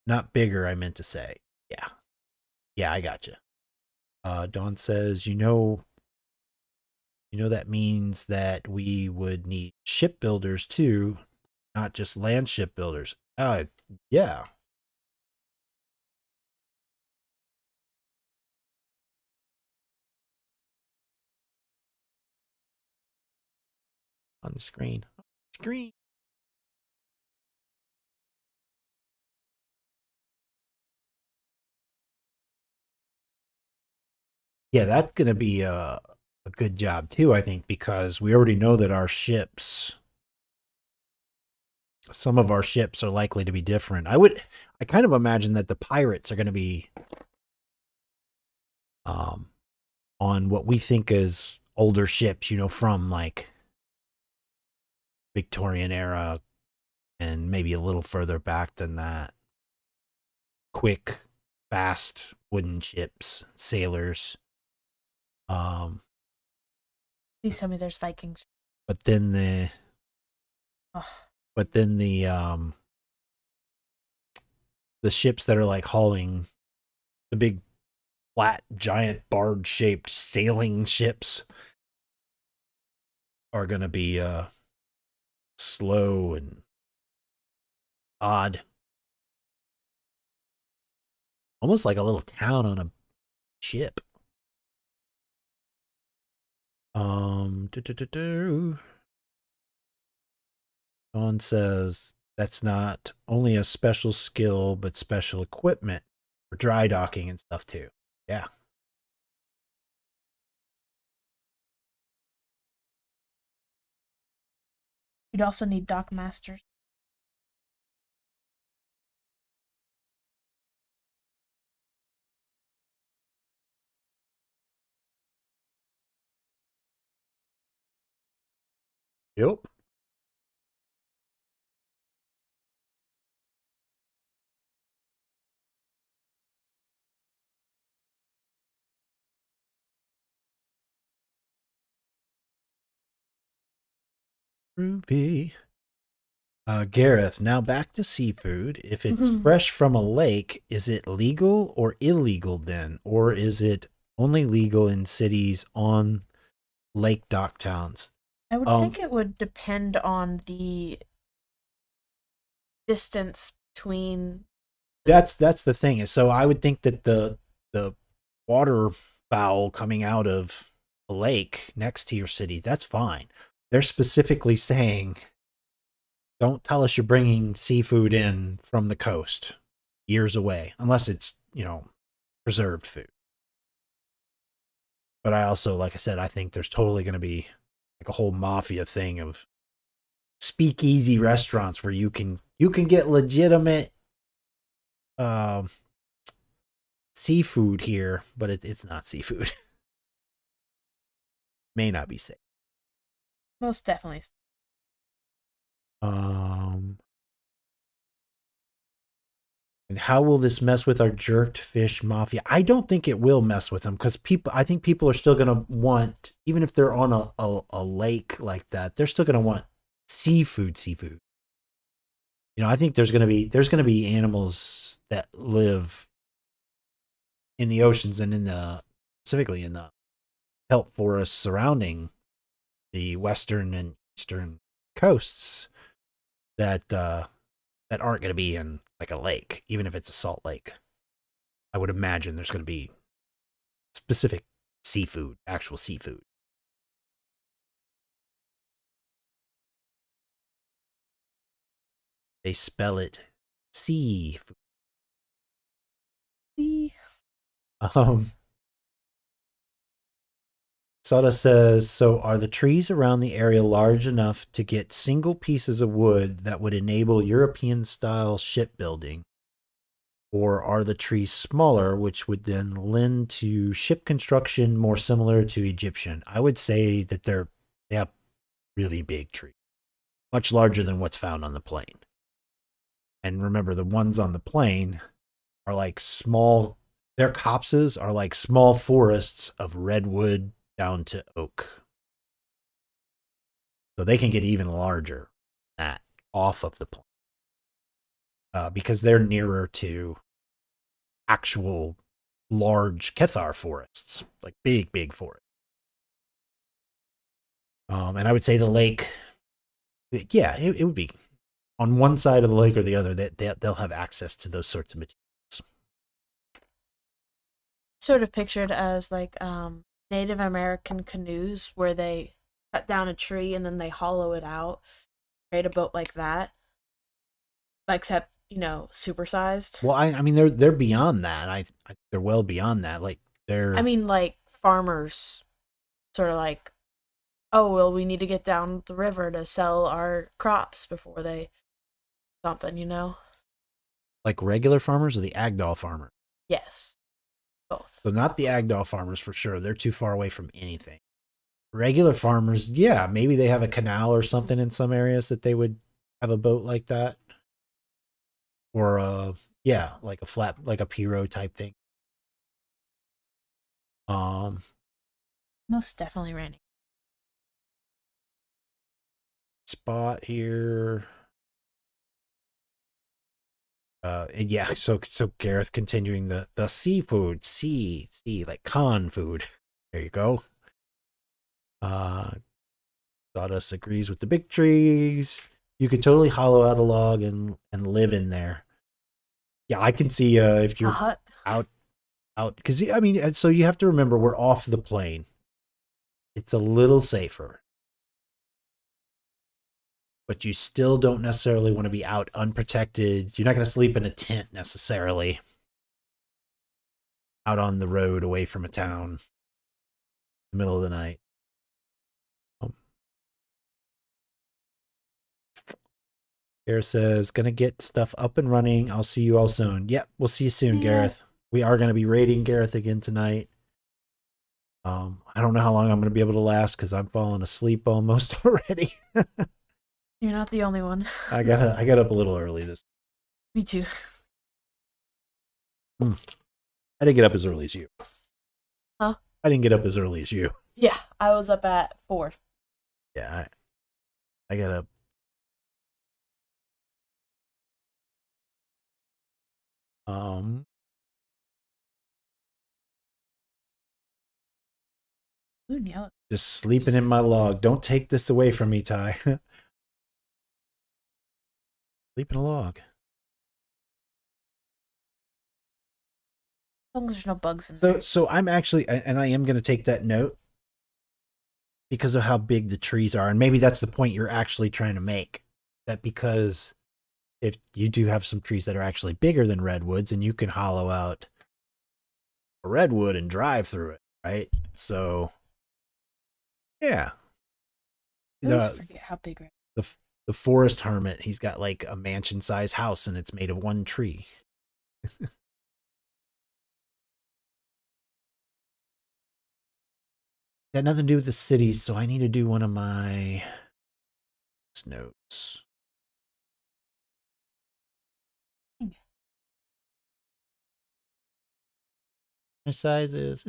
not bigger, I meant to say. Yeah. Yeah, I gotcha. Dawn says, that means that we would need shipbuilders too, not just land shipbuilders. Yeah. On the screen. Yeah, that's going to be a good job too, I think, because we already know that some of our ships are likely to be different. I kind of imagine that the pirates are going to be on what we think is older ships, from like Victorian era and maybe a little further back than that. Quick, fast wooden ships, sailors. Please tell me there's Vikings. But then the ships that are like hauling the big flat giant barge shaped sailing ships are going to be slow and odd. almost like a little town on a ship. Sean says that's not only a special skill, but special equipment for dry docking and stuff too. Yeah. You'd also need dock masters. Yep. Ruby. Gareth, now back to seafood. If it's fresh from a lake, is it legal or illegal then? Or is it only legal in cities on lake dock towns? I would think it would depend on the distance between. That's the thing. So I would think that the waterfowl coming out of a lake next to your city, that's fine. They're specifically saying, don't tell us you're bringing seafood in from the coast years away, unless it's, preserved food. But I also, like I said, I think there's totally going to be like a whole mafia thing of speakeasy restaurants where you can get legitimate seafood here, but it's not seafood. May not be safe. Most definitely. And how will this mess with our jerked fish mafia? I don't think it will mess with them because I think people are still going to want, even if they're on a lake like that, they're still going to want seafood. I think there's going to be animals that live in the oceans and specifically in the kelp forests surrounding the western and eastern coasts that aren't going to be in like a lake, even if it's a salt lake. I would imagine there's going to be specific seafood, actual seafood. They spell it seafood. Sada says, so are the trees around the area large enough to get single pieces of wood that would enable European-style shipbuilding? Or are the trees smaller, which would then lend to ship construction more similar to Egyptian? I would say that they have really big trees, much larger than what's found on the plain. And remember, the ones on the plain are like small, their copses are like small forests of redwood down to oak. So they can get even larger than that off of the plain. Because they're nearer to actual large Kethar forests, like big forests. And I would say the lake, yeah, it would be on one side of the lake or the other, that they'll have access to those sorts of materials. Sort of pictured as like Native American canoes where they cut down a tree and then they hollow it out, create a boat like that. Except, supersized. Well, I mean they're beyond that. They're well beyond that. Like I mean, like farmers, sort of like, oh well, we need to get down the river to sell our crops before they something, Like regular farmers or the Agdal farmer? Yes, both. So not the Agdal farmers for sure. They're too far away from anything. Regular farmers, yeah, maybe they have a canal or something in some areas that they would have a boat like that. Or like a flat, like a Piro type thing. Most definitely raining. Spot here. Yeah, so Gareth continuing the seafood, like con food. There you go. Sawdust agrees with the big trees. You could totally hollow out a log and live in there. Yeah, I can see if you're a hut. out, because I mean, so you have to remember we're off the plane. It's a little safer, but you still don't necessarily want to be out unprotected. You're not going to sleep in a tent necessarily. Out on the road, away from a town, in the middle of the night. Gareth says, gonna get stuff up and running. I'll see you all soon. Yep, we'll see you soon, Gareth. We are gonna be raiding Gareth again tonight. I don't know how long I'm gonna be able to last because I'm falling asleep almost already. You're not the only one. I got up a little early this. Me too. I didn't get up as early as you. Huh? I didn't get up as early as you. Yeah, I was up at 4. Yeah, I got up. Ooh, yellow. Just sleeping in my log. Don't take this away from me, Ty. Sleep in a log. As long as there's no bugs in there. So I'm actually, and I am going to take that note because of how big the trees are, and maybe that's the point you're actually trying to make. That because if you do have some trees that are actually bigger than redwoods, and you can hollow out a redwood and drive through it, right? So, yeah. I always forget how big. The forest hermit, he's got like a mansion-sized house, and it's made of one tree. Got nothing to do with the cities, so I need to do one of my notes. My size is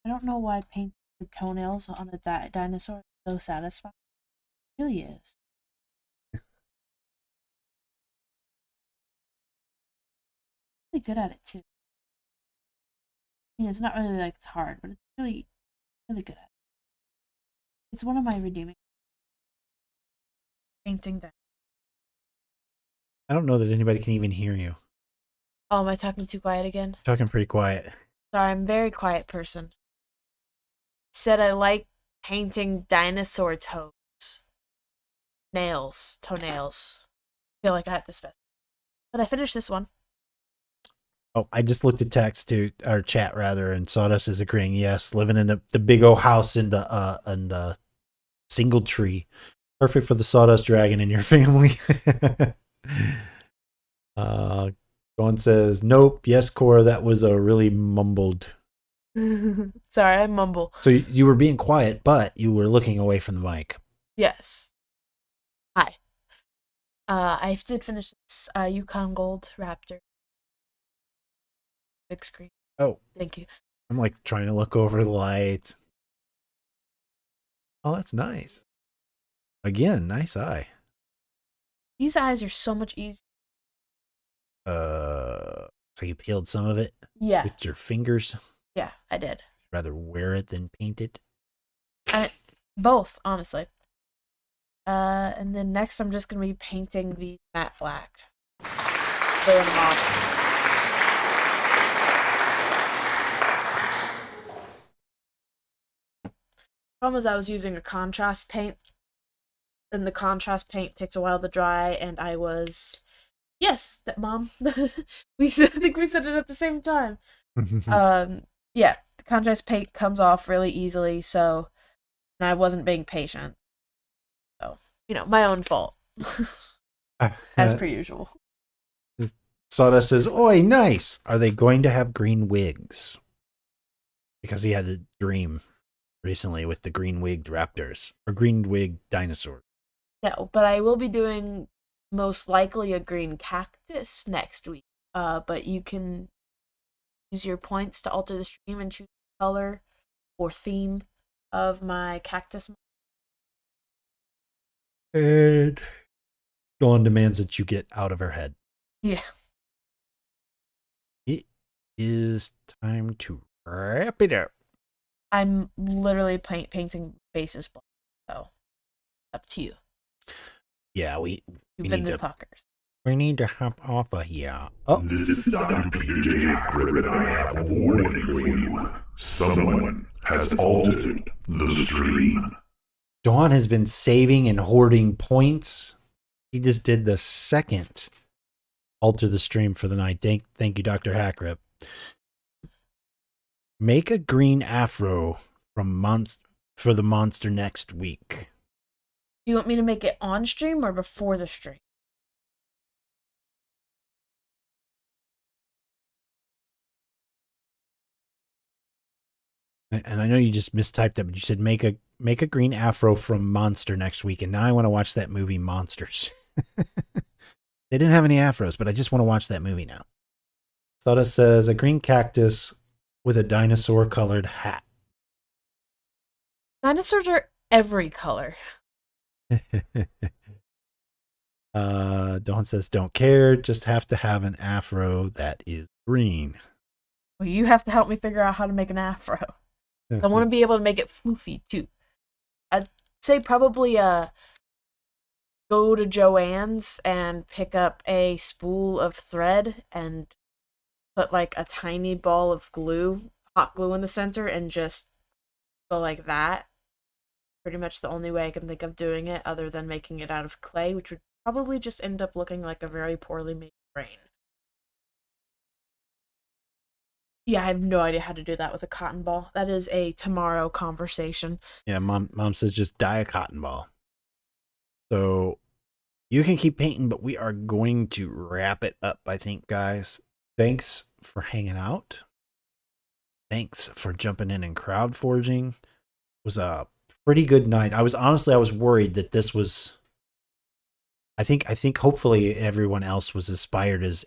I don't know why painting the toenails on a dinosaur is so satisfying. It really is. Really good at it too. I mean, it's not really like it's hard, but it's really, really good at it. It's one of my redeeming painting that. I don't know that anybody can even hear you. Oh, am I talking too quiet again? Talking pretty quiet. Sorry, I'm a very quiet person. Said I like painting dinosaur toes. Toenails. I feel like I have to specify. But I finished this one. Oh, I just looked at text to our chat rather, and Sawdust is agreeing. Yes, living in the big old house in the single tree, perfect for the Sawdust Dragon in your family. Dawn says, "Nope, yes, Cora, that was a really mumbled." Sorry, I mumble. So you were being quiet, but you were looking away from the mic. Yes. Hi. I did finish this Yukon Gold Raptor. Big screen. Oh. Thank you. I'm like trying to look over the lights. Oh, that's nice. Again, nice eye. These eyes are so much easier. So you peeled some of it? Yeah. With your fingers? Yeah, I did. Rather wear it than paint it? Both, honestly. And then next I'm just going to be painting the matte black. They're in the model. Problem is I was using a contrast paint, and the contrast paint takes a while to dry, and I was... Yes, that Mom. I think we said it at the same time. Yeah, the contrast paint comes off really easily, so... And I wasn't being patient. So, my own fault. As per usual. Sawdust says, "Oi, nice. Are they going to have green wigs?" Because he had a dream recently with the green wigged raptors or green wigged dinosaurs. No, but I will be doing most likely a green cactus next week. But you can use your points to alter the stream and choose the color or theme of my cactus. And Dawn demands that you get out of her head. Yeah. It is time to wrap it up. I'm literally painting faces black, so up to you. Yeah, we You've need been the to talkers. we need to hop off of here. Oh, This is Dr. Peter J. Crypt, and I have a warning for you. Someone has altered the stream. Dawn has been saving and hoarding points. He just did the second alter the stream for the night. Thank you, Dr. Hackrip. Make a green afro for the monster next week. Do you want me to make it on stream or before the stream? And I know you just mistyped that, but you said make a green afro from Monster next week. And now I want to watch that movie Monsters. They didn't have any afros, but I just want to watch that movie now. Soda says a green cactus with a dinosaur colored hat. Dinosaurs are every color. Dawn says don't care, just have to have an afro that is green. Well, you have to help me figure out how to make an afro. I want to be able to make it floofy too. I'd say probably go to Joann's and pick up a spool of thread and put like a tiny ball of glue, hot glue in the center, and just go like that. Pretty much the only way I can think of doing it, other than making it out of clay, which would probably just end up looking like a very poorly made brain. Yeah, I have no idea how to do that with a cotton ball. That is a tomorrow conversation. Yeah, mom says just dye a cotton ball. So you can keep painting, but we are going to wrap it up, I think, guys. Thanks for hanging out. Thanks for jumping in and crowd forging. It was a pretty good night. I was worried that this was, I think hopefully everyone else was inspired as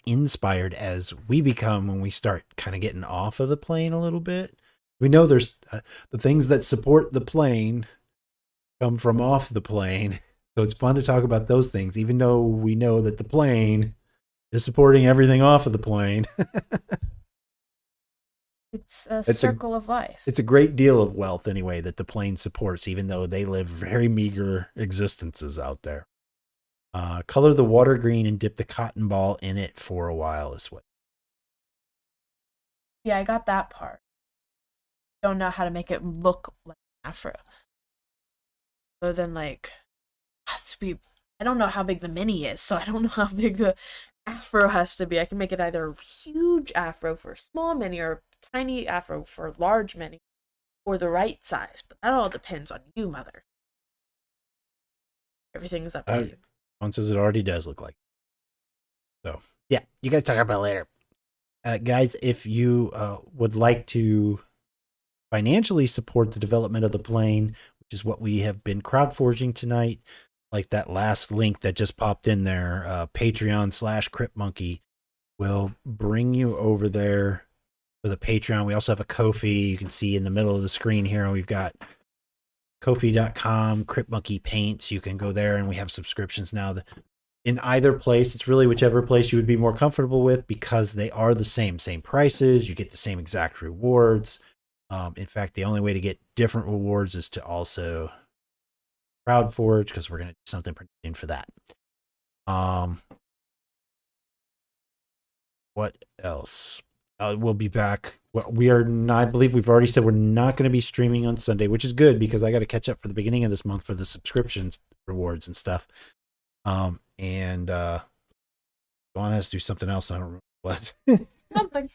inspired as we become when we start kind of getting off of the plane a little bit. We know there's the things that support the plane come from off the plane. So it's fun to talk about those things, even though we know that the plane is supporting everything off of the plane. It's a circle of life. It's a great deal of wealth anyway that the plane supports, even though they live very meager existences out there. Color the water green and dip the cotton ball in it for a while is what. Yeah, I got that part. Don't know how to make it look like an afro. Other than like, I don't know how big the mini is, so I don't know how big the afro has to be. I can make it either a huge afro for a small mini or a tiny afro for a large mini, or the right size. But that all depends on you, mother. Everything's up to you. One says it already does look like. So, yeah, you guys talk about it later. Guys, if you would like to financially support the development of the plane, which is what we have been crowd forging tonight, like that last link that just popped in there, Patreon/CryptMonkey will bring you over there for the Patreon. We also have a Ko-fi. You can see in the middle of the screen here, we've got Ko-fi.com, CryptMonkey Paints. You can go there, and we have subscriptions now. In either place, it's really whichever place you would be more comfortable with, because they are the same prices. You get the same exact rewards. In fact, the only way to get different rewards is to also crowd forge, because we're going to do something pretty soon for that. What else? We'll be back. We are not, I believe we've already said we're not going to be streaming on Sunday, which is good because I got to catch up for the beginning of this month for the subscriptions rewards and stuff. And Dawn has to do something else. I don't remember what. Something.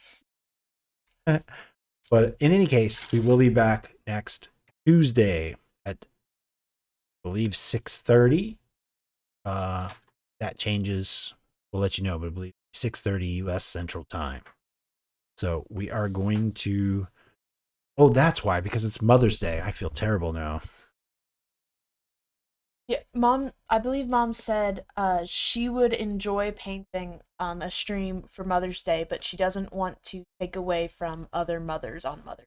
But in any case, we will be back next Tuesday at, I believe, 6:30. That changes. We'll let you know, but I believe 6:30 U.S. Central Time. So we are going to. Oh, that's why, because it's Mother's Day. I feel terrible now. Yeah, I believe Mom said she would enjoy painting on a stream for Mother's Day, but she doesn't want to take away from other mothers on Mother's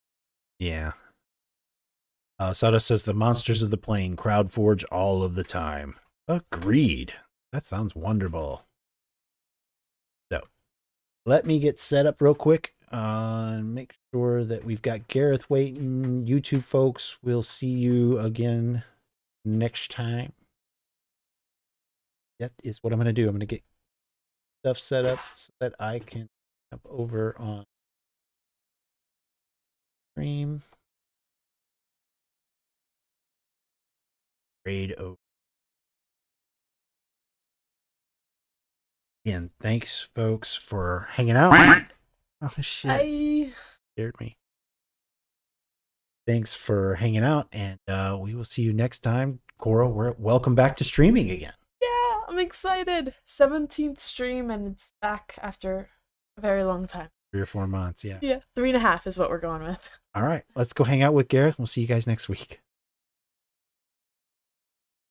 Day. Yeah. Sada says the monsters of the plane crowd forge all of the time. Agreed. That sounds wonderful. So let me get set up real quick. Make sure that we've got Gareth waiting. YouTube folks, we'll see you again next time. That is what I'm going to do. I'm going to get stuff set up so that I can jump over on stream. Raid over. Again, thanks, folks, for hanging out. Oh, shit. Bye. Scared me. Thanks for hanging out, and we will see you next time. Cora, welcome back to streaming again. Yeah, I'm excited. 17th stream, and it's back after a very long time. 3 or 4 months, yeah. Yeah, 3.5 is what we're going with. All right, let's go hang out with Gareth. We'll see you guys next week.